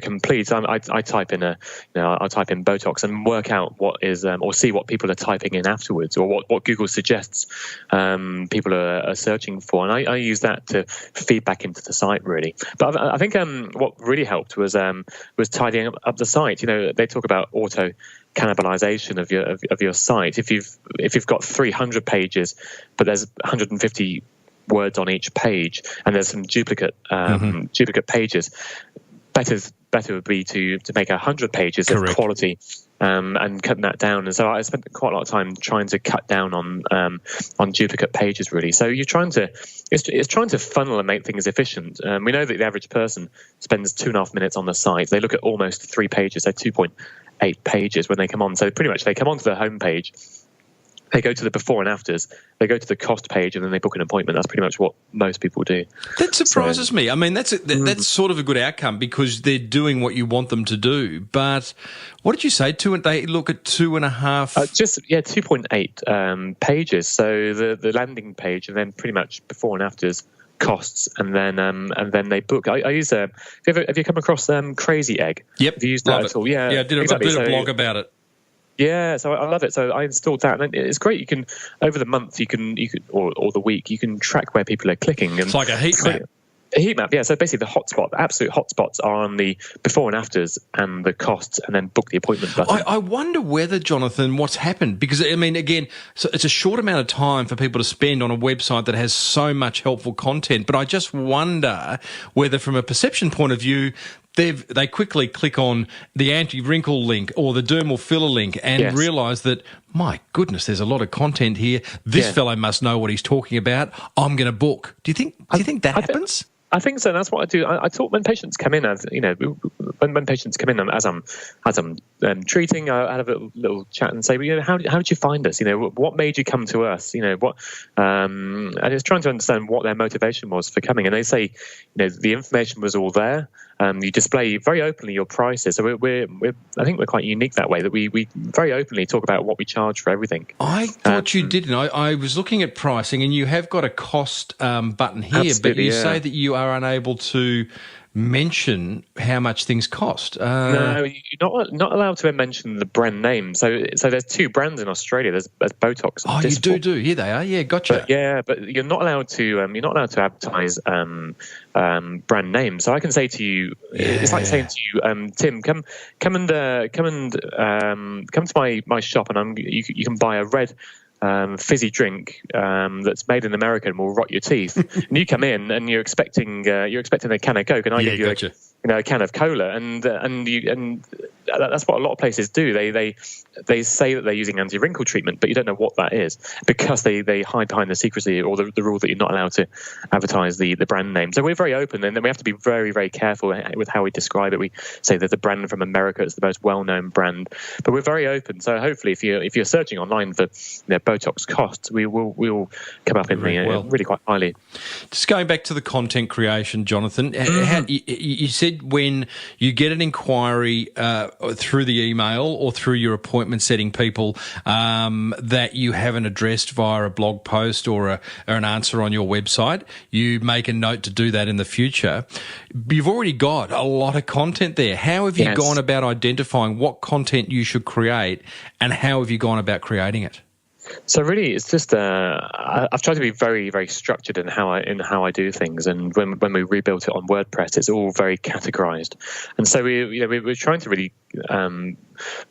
complete. I type in I'll type in Botox and work out what is, or see what people are typing in afterwards, or what Google suggests people are searching for, and I use that to feed back into the site really. But I think what really helped was tidying up the site. They talk about auto cannibalization of your site. If you've got 300 pages, but there's 150 words on each page, and there's some duplicate pages, better would be to make 100 pages Correct. of quality, and cutting that down. And so I spent quite a lot of time trying to cut down on duplicate pages really. So it's trying to funnel and make things efficient. We know that the average person spends 2.5 minutes on the site. They look at almost 3 pages, so 2.8 pages when they come on. So pretty much they come onto the home page, they go to the before and afters, they go to the cost page, and then they book an appointment. That's pretty much what most people do. That surprises me. I mean, that's sort of a good outcome because they're doing what you want them to do. But what did you say? They look at 2.5? 2.8 pages. So the landing page, and then pretty much before and afters, costs, and then they book. I use have you come across Crazy Egg? Yep. Have you used that at all? Yeah, I did a blog about it. Yeah, so I love it. So I installed that, and it's great. You can, over the month, you can or the week, you can track where people are clicking. And it's like a heat map. A heat map, yeah. So basically, the absolute hotspots are on the before and afters and the costs, and then book the appointment button. I wonder whether, Jonathan, what's happened, because I mean, again, so it's a short amount of time for people to spend on a website that has so much helpful content. But I just wonder whether, from a perception point of view, they quickly click on the anti-wrinkle link or the dermal filler link and realise that, my goodness, there's a lot of content here. This fellow must know what he's talking about. I'm going to book. Do you think that happens? I think so. That's what I do. I talk when patients come in. When patients come in, as I'm treating, I have a little chat and say, well, how did you find us? What made you come to us? And it's trying to understand what their motivation was for coming. And they say, the information was all there. You display very openly your prices. So I think we're quite unique that way, that we very openly talk about what we charge for everything. I thought you didn't. I was looking at pricing, and you have got a cost button here, but you say that you are unable to mention how much things cost. No, you're not allowed to mention the brand name. So there's 2 brands in Australia. There's Botox. And Dispo. You do. Here they are. Yeah, gotcha. But you're not allowed to. You're not allowed to advertise brand names. So I can say to you, it's like saying to you, Tim, come to my shop, and you can buy a red fizzy drink that's made in America and will rot your teeth. And you come in and you're expecting a can of Coke, and I give you a can of cola, and that's what a lot of places do. They say that they're using anti-wrinkle treatment, but you don't know what that is because they hide behind the secrecy or the rule that you're not allowed to advertise the brand name. So we're very open, and then we have to be very, very careful with how we describe it. We say that the brand from America is the most well-known brand, but we're very open. So hopefully, if you're searching online for Botox costs, we will come up in really quite highly. Just going back to the content creation, Jonathan, you said said when you get an inquiry through the email or through your appointment setting people that you haven't addressed via a blog post or an answer on your website, you make a note to do that in the future. You've already got a lot of content there. How have you gone about identifying what content you should create, and how have you gone about creating it? So really, it's just I've tried to be very, very structured in how I do things. And when we rebuilt it on WordPress, it's all very categorized. And so we're trying to really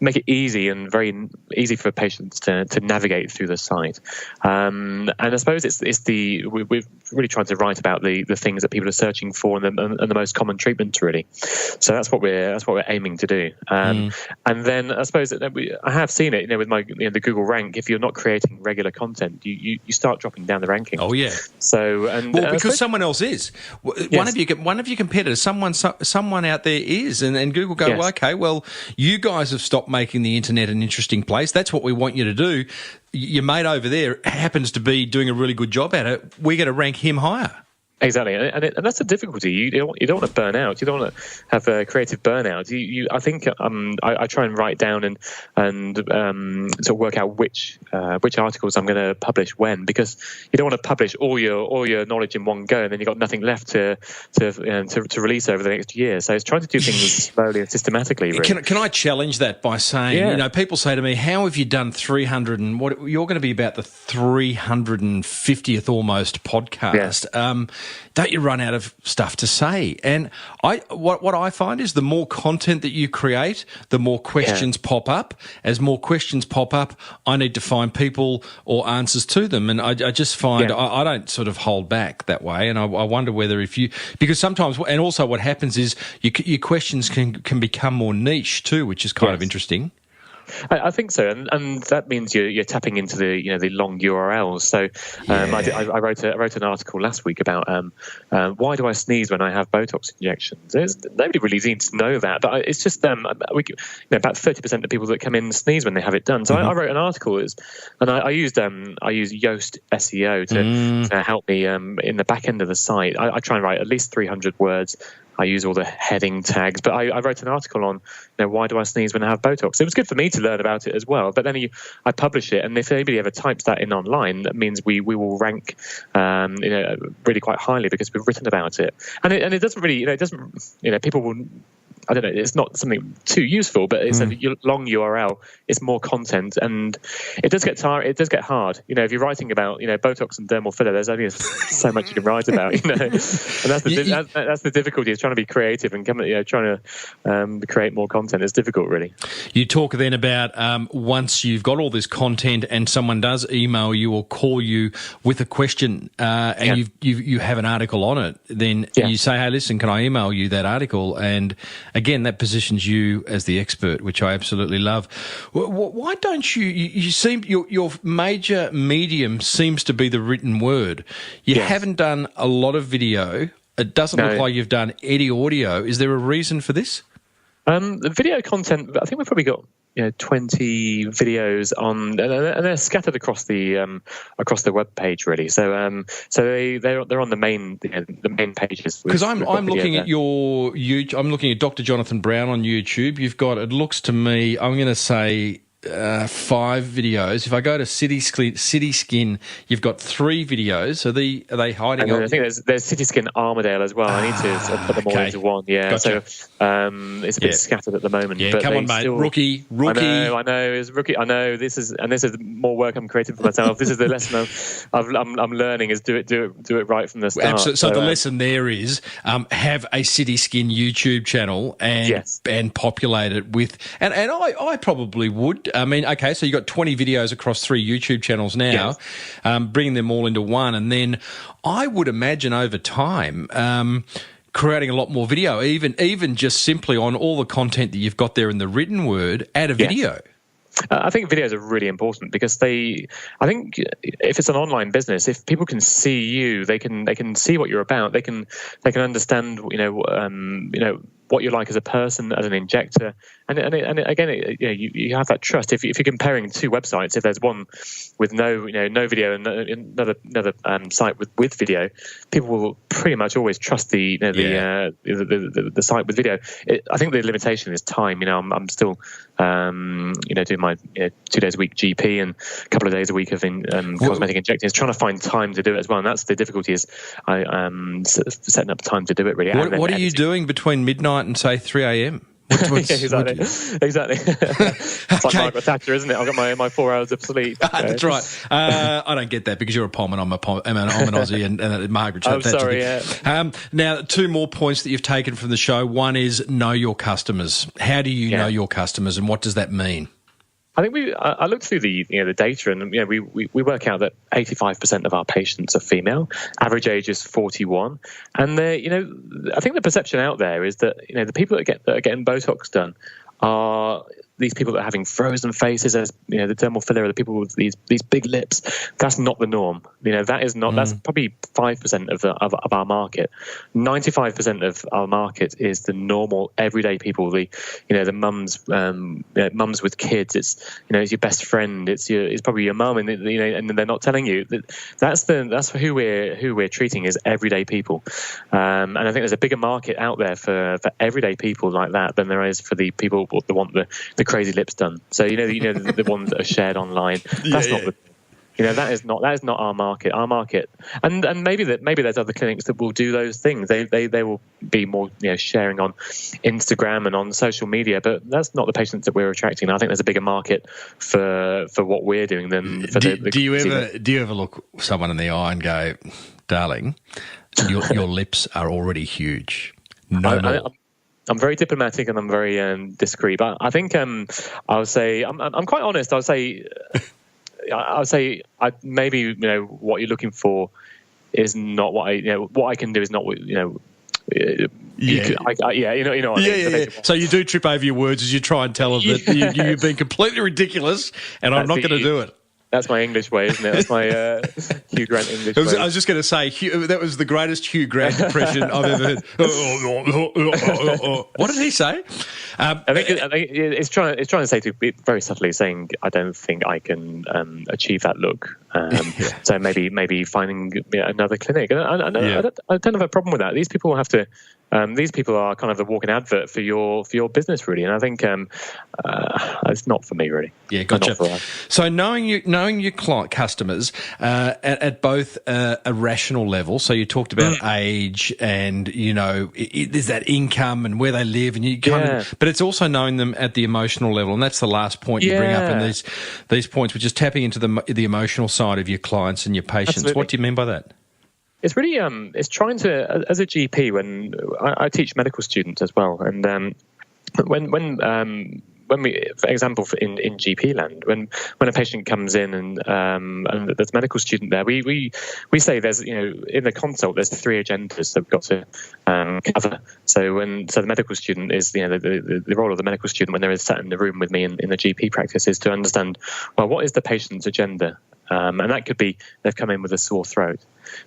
make it easy and very easy for patients to navigate through the site. And I suppose we're really trying to write about the things that people are searching for and the most common treatments, really. So that's what we're aiming to do. And then I suppose I have seen it, with my the Google rank. If you're not creating regular content, you start dropping down the ranking. Oh yeah. So because someone else is one of your competitors, someone out there is, and Google go, well, okay, well, you guys have stopped making the internet an interesting place. That's what we want you to do. Your mate over there happens to be doing a really good job at it. We're going to rank him higher. Exactly, and that's the difficulty. You don't want to burn out. You don't want to have a creative burnout. I think I try and write down and sort of work out which articles I'm going to publish when, because you don't want to publish all your knowledge in one go, and then you've got nothing left to release over the next year. So it's trying to do things slowly and systematically. Really. Can I challenge that by saying, people say to me, "How have you done 300 and what? You're going to be about the 350th almost podcast." Yeah. Don't you run out of stuff to say? And what I find is the more content that you create, the more questions pop up. As more questions pop up, I need to find people or answers to them. And I just find I don't sort of hold back that way. And I wonder whether because sometimes, and also what happens is your questions can become more niche too, which is kind of interesting. I think so, and that means you're tapping into the long URLs. So I wrote an article last week about why do I sneeze when I have Botox injections? Nobody really needs to know that, but it's just about 30% of people that come in sneeze when they have it done. So I wrote an article, and I used Yoast SEO to help me in the back end of the site. I try and write at least 300 words. I use all the heading tags, but I wrote an article on why do I sneeze when I have Botox. It was good for me to learn about it as well. But then I publish it, and if anybody ever types that in online, that means we will rank really quite highly because we've written about it. And it doesn't really people will. I don't know, it's not something too useful, but it's a long URL. It's more content, and it does get tired. It does get hard. If you're writing about Botox and dermal filler, there's only so much you can write about. And that's the difficulty, is trying to be creative and trying to create more content. It's difficult, really. You talk then about once you've got all this content and someone does email you or call you with a question, and you have an article on it, then you say, "Hey, listen, can I email you that article?" And again, that positions you as the expert, which I absolutely love. Why don't you seem, your major medium seems to be the written word. You haven't done a lot of video. It doesn't look like you've done any audio. Is there a reason for this? The video content, I think we've probably got 20 videos on, and they're scattered across the web page, really. So they're on the main pages. Because I'm looking at your YouTube. I'm looking at Dr. Jonathan Brown on YouTube. You've got, it looks to me, I'm going to say 5 videos. If I go to CitySkin, you've got 3 videos. Are they hiding? I think there's CitySkin Armadale as well. I need to put them all into one. Yeah, gotcha. So it's a bit scattered at the moment. Yeah, but come on, mate. Rookie. I know. It's rookie. I know. This is more work I'm creating for myself. This is the lesson I'm learning, is do it right from the start. Absolutely. So the lesson there is have a CitySkin YouTube channel and populate it with, and I probably would. I mean, okay, so you got 20 videos across 3 YouTube channels now, bringing them all into one, and then I would imagine over time creating a lot more video, even just simply on all the content that you've got there in the written word, add a video. I think videos are really important because I think if it's an online business, if people can see you, they can see what you're about. They can understand, what you're like as a person, as an injector, and again, you have that trust. If you're comparing two websites, if there's one with no video and another site with video, people will pretty much always trust the site with video. I think the limitation is time. I'm still doing my 2 days a week GP and a couple of days a week of cosmetic injecting. It's trying to find time to do it as well, and that's the difficulty. Is setting up time to do it really. What are you doing between midnight and say 3 a.m.? Exactly. It's like Margaret Thatcher, isn't it? I've got my 4 hours of sleep. That's right. I don't get that because you're a Pom and I'm an Aussie and Margaret Thatcher. Oh, sorry, yeah. Now, 2 more points that you've taken from the show. One is know your customers. How do you know your customers, and what does that mean? I think I looked through the data, and we work out that 85% of our patients are female. Average age is 41, and I think the perception out there is that the people that are getting Botox done are these people that are having frozen faces, as the dermal filler, the people with these big lips. That's not the norm. That is not. That's probably 5% of our market. 95% of our market is the normal, everyday people. The mums, mums with kids. It's your best friend. It's probably your mum, and they're not telling you. That's who we're treating as everyday people. And I think there's a bigger market out there for everyday people like that than there is for the people that want the crazy lips done. So the ones that are shared online. That's not the. That is not our market. Our market, and maybe there's other clinics that will do those things. They will be more sharing on Instagram and on social media, but that's not the patients that we're attracting. I think there's a bigger market for what we're doing than for the. Do you ever look someone in the eye and go, "Darling, your lips are already huge"? No. I'm very diplomatic and I'm very discreet, but I think I'll say I'm quite honest. I'll say maybe what you're looking for is not what I can do is not what So you do trip over your words as you try and tell them that you've been completely ridiculous, and I'm not going to do it. That's my English way, isn't it? That's my Hugh Grant English way. I was just going to say, that was the greatest Hugh Grant impression I've ever heard. What did he say? I think it's trying to say very subtly, saying, I don't think I can achieve that look. So maybe finding another clinic. I don't have a problem with that. These people have to. These people are kind of the walking advert for your business, really, and I think it's not for me, really. Yeah, gotcha. So knowing your client customers at both a rational level. So you talked about age, and there's that income and where they live, and but it's also knowing them at the emotional level, and that's the last point you bring up in these points, which is tapping into the emotional side of your clients and your patients. Absolutely. What do you mean by that? It's really it's trying to, as a GP, when I teach medical students as well, and when we, for example, in GP land, when a patient comes in and there's a medical student there, we say there's in the consult there's 3 agendas that we've got to cover. So the medical student is the role of the medical student when they're sat in the room with me in the GP practice is to understand, well, what is the patient's agenda. And that could be they've come in with a sore throat.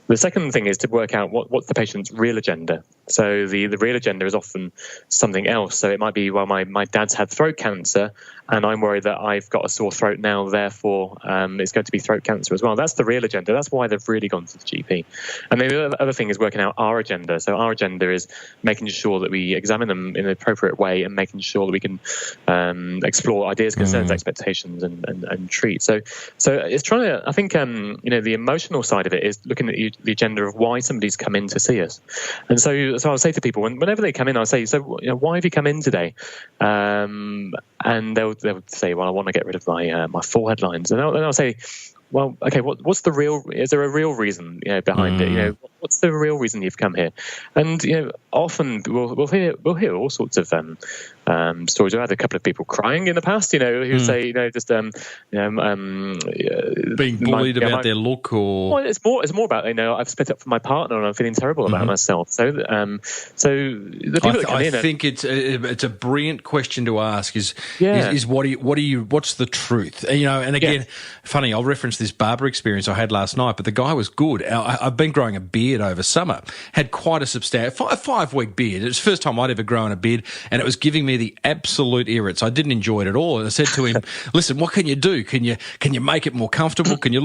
The second thing is to work out what's the patient's real agenda. So the real agenda is often something else. So it might be, well, my dad's had throat cancer and I'm worried that I've got a sore throat now, therefore it's going to be throat cancer as well. That's the real agenda. That's why they've really gone to the GP. And then the other thing is working out our agenda. So our agenda is making sure that we examine them in an appropriate way and making sure that we can explore ideas, concerns, expectations, and treat. So it's trying to, I think, the emotional side of it is looking at the agenda of why somebody's come in to see us. And so I'll say to people, whenever they come in, I'll say, so why have you come in today? And they'll say, well, I want to get rid of my forehead lines. And then I'll say, well, okay, what's the real? Is there a real reason behind it? What's the real reason you've come here? And often we'll hear all sorts of stories. I've had a couple of people crying in the past, who say, just being bullied about their look, or well, it's more about I've split up from my partner and I'm feeling terrible about myself. So the people that come in, I think it's a brilliant question to ask. Is what's the truth? And again, funny, I'll reference this barber experience I had last night, but the guy was good. I've been growing a beard beard over summer. Had quite a substantial 5-week beard. It was the first time I'd ever grown a beard, and it was giving me the absolute irrits. I didn't enjoy it at all. And I said to him, "Listen, what can you do? Can you make it more comfortable? Can you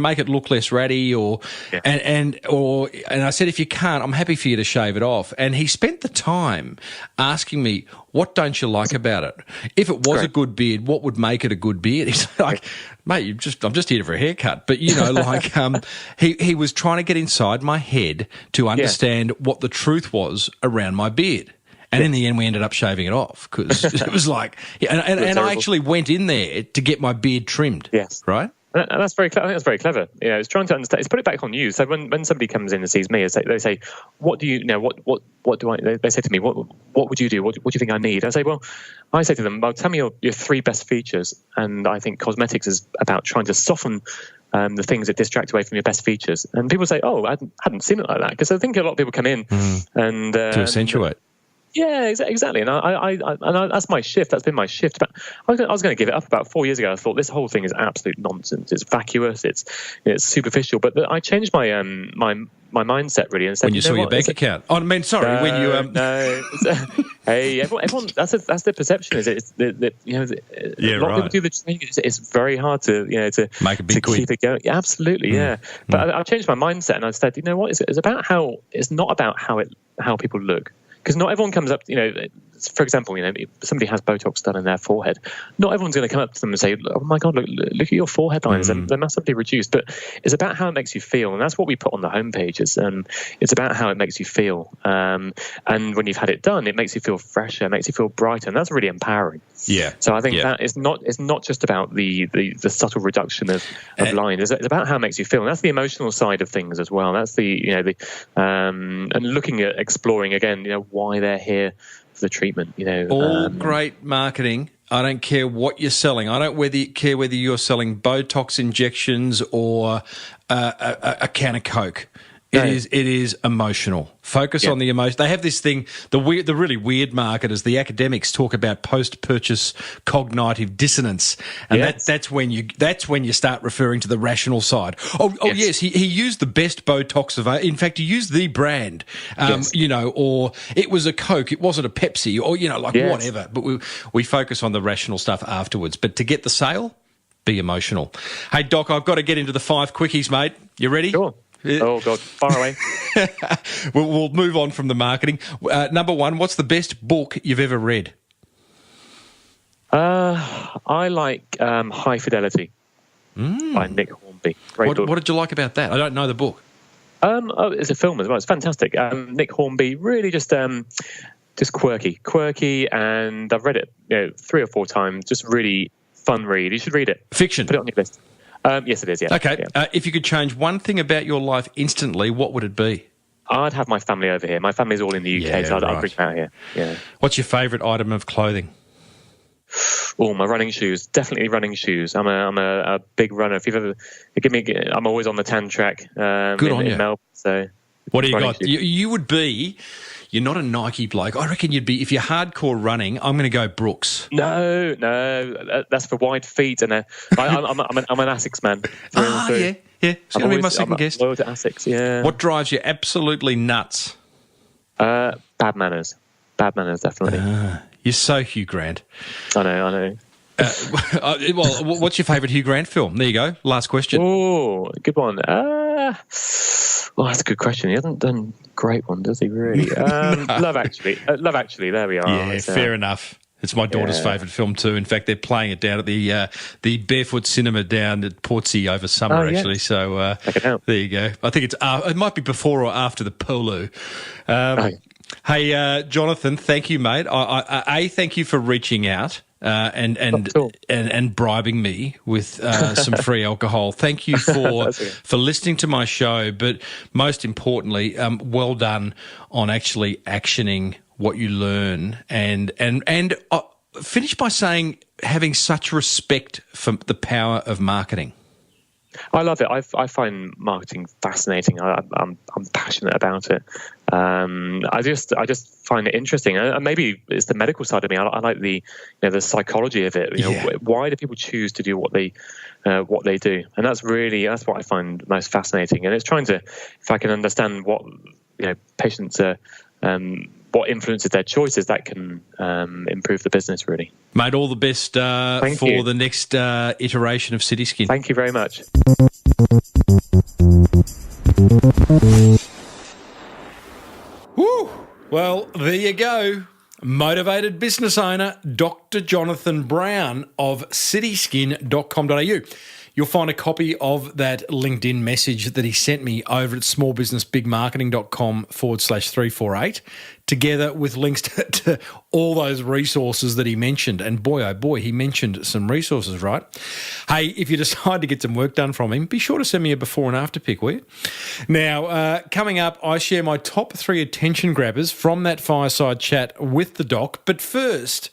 make it look less ratty?" And I said, "If you can't, I'm happy for you to shave it off." And he spent the time asking me, "What don't you like about it? If it was a good beard, what would make it a good beard?" He's like, "Mate, I'm just here for a haircut." But he was trying to get inside my head to understand what the truth was around my beard. And in the end, we ended up shaving it off because it was like, and I actually went in there to get my beard trimmed. Yes. Right? And that's very clever. I think that's very clever. It's trying to understand. It's put it back on you. So when somebody comes in and sees me, they say, "What do you know? What do I?" They say to me, "What would you do? What do you think I need?" I say to them, "Well, tell me your 3 best features." And I think cosmetics is about trying to soften the things that distract away from your best features. And people say, "Oh, I hadn't seen it like that," because I think a lot of people come in and to accentuate. Yeah, exactly, and I that's my shift. That's been my shift. But I was going to give it up about 4 years ago. I thought this whole thing is absolute nonsense. It's vacuous. It's superficial. But I changed my mindset really and said, when you saw your bank account. Oh, I mean, sorry, when you no. Hey, everyone. That's the perception. Is it? A lot of people do the training. It's very hard to make a big keep it going. Yeah, absolutely, yeah. But I changed my mindset and I said, you know what? It's about how. It's not about how people look. Because not everyone comes up, for example, if somebody has Botox done in their forehead, not everyone's going to come up to them and say, "Oh my God, look at your forehead lines. They're massively reduced." But it's about how it makes you feel. And that's what we put on the homepage. It's about how it makes you feel. And when you've had it done, it makes you feel fresher, it makes you feel brighter. And that's really empowering. Yeah. So I think that it's not just about the subtle reduction of lines. It's about how it makes you feel. And that's the emotional side of things as well. That's and looking at exploring again, why they're here for the treatment. All great marketing. I don't care what you're selling. I don't care whether you're selling Botox injections or a can of Coke. It is emotional. Focus on the emotion. They have this thing, the really weird marketers, the academics talk about post-purchase cognitive dissonance, and that's when you start referring to the rational side. Yes, he used the best Botox available. In fact, he used the brand, or it was a Coke, it wasn't a Pepsi, or whatever. But we focus on the rational stuff afterwards. But to get the sale, be emotional. Hey Doc, I've got to get into the 5 quickies, mate. You ready? Sure. Oh, God, far away. We'll move on from the marketing. Number 1, what's the best book you've ever read? I like High Fidelity by Nick Hornby. Great book. What did you like about that? I don't know the book. It's a film as well. It's fantastic. Nick Hornby, really just quirky, and I've read it 3 or 4 times. Just really fun read. You should read it. Fiction. Put it on your list. Yes, it is, yeah. Okay. Yeah. If you could change one thing about your life instantly, what would it be? I'd have my family over here. My family's all in the UK, so I'd bring them out here. Yeah. What's your favourite item of clothing? Oh, my running shoes. Definitely running shoes. I'm a big runner. If you've ever I'm always on the tan track. Good on you. In Melbourne, so what do you got? You would be. You're not a Nike bloke. I reckon you'd be, if you're hardcore running, I'm going to go Brooks. No, that's for wide feet. And I'm an Asics man. Yeah. It's going to be my second guess. Loyal to Asics, yeah. What drives you absolutely nuts? Bad manners. Bad manners, definitely. You're so Hugh Grant. I know. What's your favourite Hugh Grant film? There you go. Last question. Oh, good one. That's a good question. He hasn't done a great one, does he, really? Love Actually. Love Actually, there we are. Yeah, fair enough. It's my daughter's favourite film too. In fact, they're playing it down at the Barefoot Cinema down at Portsea over summer, actually. So there you go. I think it might be before or after the polo. Hey, Jonathan, thank you, mate. Thank you for reaching out. And bribing me with some free alcohol. Thank you for listening to my show, but most importantly, well done on actually actioning what you learn, and finish by saying having such respect for the power of marketing. I love it. I find marketing fascinating. I'm passionate about it. I just find it interesting, and maybe it's the medical side of me. I like the the psychology of it. Why do people choose to do what they do? And that's what I find most fascinating. And it's trying to, if I can understand what patients are. What influences their choices, that can improve the business, really. Mate, all the best for the next iteration of CitySkin. Thank you very much. Woo! Well, there you go. Motivated business owner, Dr. Jonathan Brown of cityskin.com.au. You'll find a copy of that LinkedIn message that he sent me over at smallbusinessbigmarketing.com/348, together with links to all those resources that he mentioned. And boy, oh boy, he mentioned some resources, right? Hey, if you decide to get some work done from him, be sure to send me a before and after pic, will you? Now, coming up, I share my top 3 attention grabbers from that fireside chat with the doc. But first,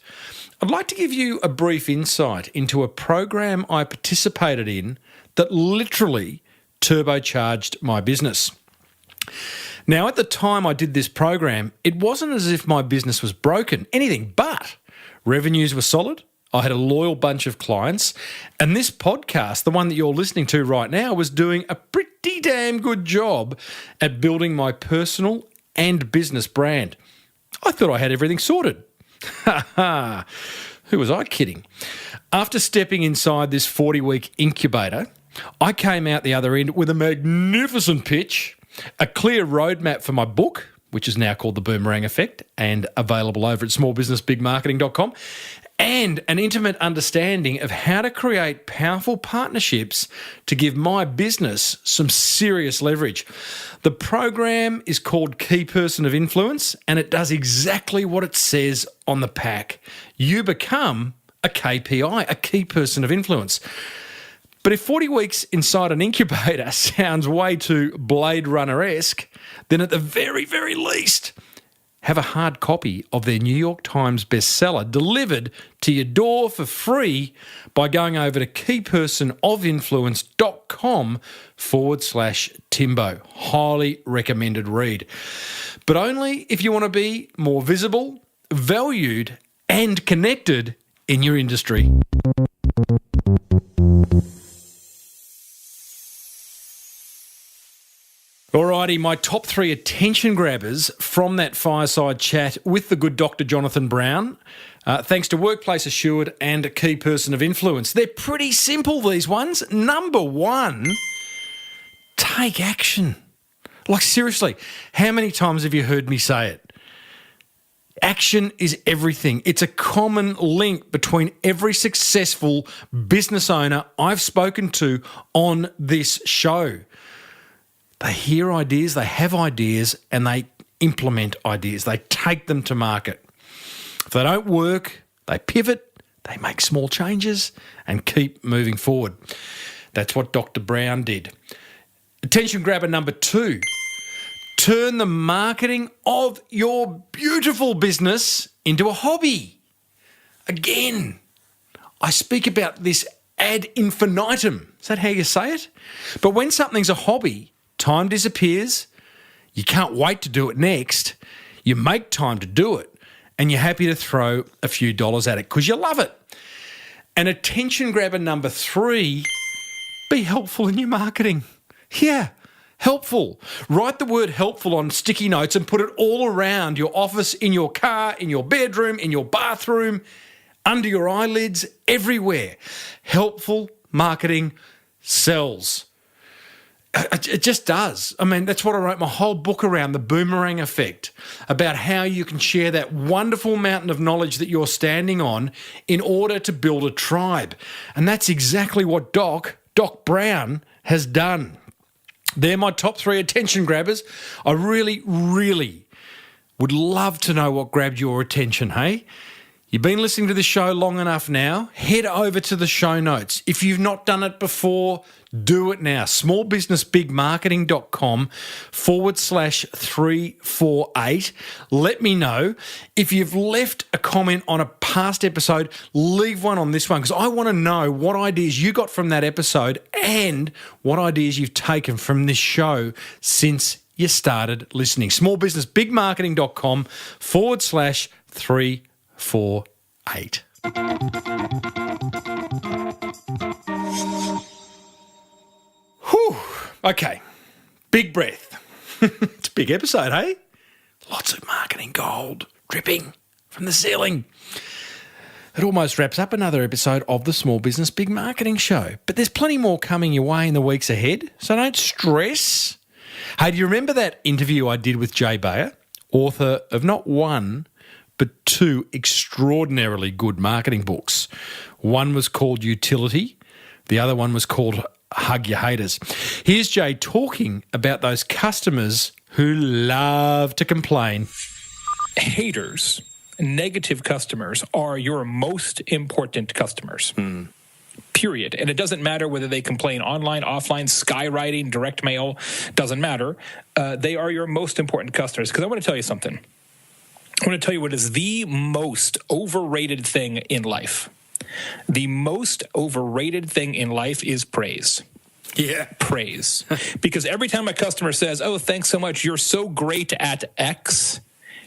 I'd like to give you a brief insight into a program I participated in that literally turbocharged my business. Now, at the time I did this program, it wasn't as if my business was broken, anything but. Revenues were solid, I had a loyal bunch of clients, and this podcast, the one that you're listening to right now, was doing a pretty damn good job at building my personal and business brand. I thought I had everything sorted. Ha ha! Who was I kidding? After stepping inside this 40-week incubator, I came out the other end with a magnificent pitch, a clear roadmap for my book, which is now called The Boomerang Effect and available over at smallbusinessbigmarketing.com, and an intimate understanding of how to create powerful partnerships to give my business some serious leverage. The program is called Key Person of Influence, and it does exactly what it says on the pack. You become a KPI, a key person of influence. But if 40 weeks inside an incubator sounds way too Blade Runner-esque, then at the very, very least, have a hard copy of their New York Times bestseller delivered to your door for free by going over to keypersonofinfluence.com/Timbo. Highly recommended read. But only if you want to be more visible, valued, and connected in your industry. Alrighty, my top 3 attention grabbers from that fireside chat with the good Dr. Jonathan Brown, thanks to Workplace Assured and a Key Person of Influence. They're pretty simple, these ones. Number 1, take action. Like, seriously, how many times have you heard me say it? Action is everything. It's a common link between every successful business owner I've spoken to on this show. They hear ideas, they have ideas, and they implement ideas. They take them to market. If they don't work, they pivot, they make small changes, and keep moving forward. That's what Dr. Brown did. Attention grabber number 2. Turn the marketing of your beautiful business into a hobby. Again, I speak about this ad infinitum. Is that how you say it? But when something's a hobby, time disappears, you can't wait to do it next, you make time to do it, and you're happy to throw a few dollars at it because you love it. And attention grabber number 3, be helpful in your marketing. Yeah, helpful. Write the word helpful on sticky notes and put it all around your office, in your car, in your bedroom, in your bathroom, under your eyelids, everywhere. Helpful marketing sells. It just does. I mean, that's what I wrote my whole book around, the boomerang effect, about how you can share that wonderful mountain of knowledge that you're standing on in order to build a tribe. And that's exactly what Doc Brown has done. They're my top 3 attention grabbers. I really, really would love to know what grabbed your attention, hey? You've been listening to the show long enough now. Head over to the show notes. If you've not done it before, do it now. smallbusinessbigmarketing.com/348. Let me know. If you've left a comment on a past episode, leave one on this one because I want to know what ideas you got from that episode and what ideas you've taken from this show since you started listening. smallbusinessbigmarketing.com/348. Whew. Okay. Big breath. It's a big episode, hey? Lots of marketing gold dripping from the ceiling. It almost wraps up another episode of the Small Business Big Marketing Show. But there's plenty more coming your way in the weeks ahead, so don't stress. Hey, do you remember that interview I did with Jay Bayer, author of not one, but two extraordinarily good marketing books? One was called Utility. The other one was called Hug Your Haters. Here's Jay talking about those customers who love to complain. Haters, negative customers are your most important customers. Period. And it doesn't matter whether they complain online, offline, skywriting, direct mail, doesn't matter. They are your most important customers. Because I want to tell you something. I want to tell you what is the most overrated thing in life. The most overrated thing in life is praise. Yeah. Praise. Because every time a customer says, oh, thanks so much, you're so great at X,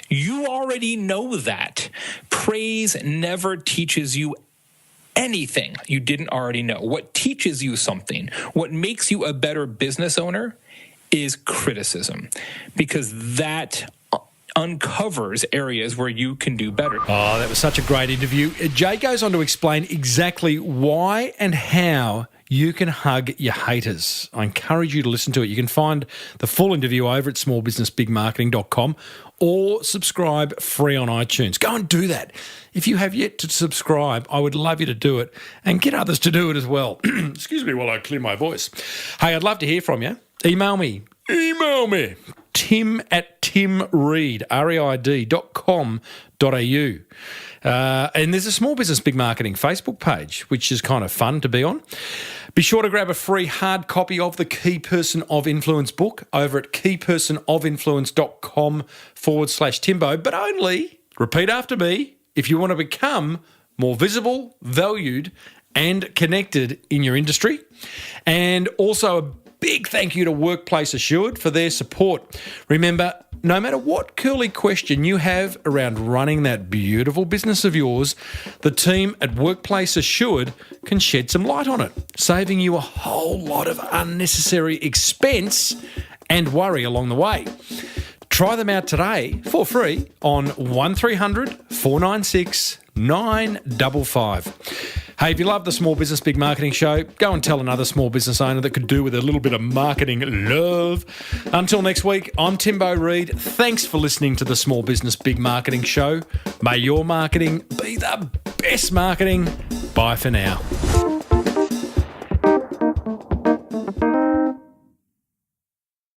you already know that. Praise never teaches you anything you didn't already know. What teaches you something, what makes you a better business owner is criticism. Because that uncovers areas where you can do better. Oh, that was such a great interview. Jay goes on to explain exactly why and how you can hug your haters. I encourage you to listen to it. You can find the full interview over at smallbusinessbigmarketing.com or subscribe free on iTunes. Go and do that. If you have yet to subscribe, I would love you to do it and get others to do it as well. Excuse me while I clear my voice. Hey, I'd love to hear from you. Email me. Tim@timreid, reid.com.au. And there's a Small Business Big Marketing Facebook page, which is kind of fun to be on. Be sure to grab a free hard copy of the Key Person of Influence book over at keypersonofinfluence.com/Timbo, but only, repeat after me, if you want to become more visible, valued, and connected in your industry. And also a big thank you to Workplace Assured for their support. Remember, no matter what curly question you have around running that beautiful business of yours, the team at Workplace Assured can shed some light on it, saving you a whole lot of unnecessary expense and worry along the way. Try them out today for free on 1300 496 955. Hey, if you love the Small Business Big Marketing Show, go and tell another small business owner that could do with a little bit of marketing love. Until next week, I'm Timbo Reid. Thanks for listening to the Small Business Big Marketing Show. May your marketing be the best marketing. Bye for now.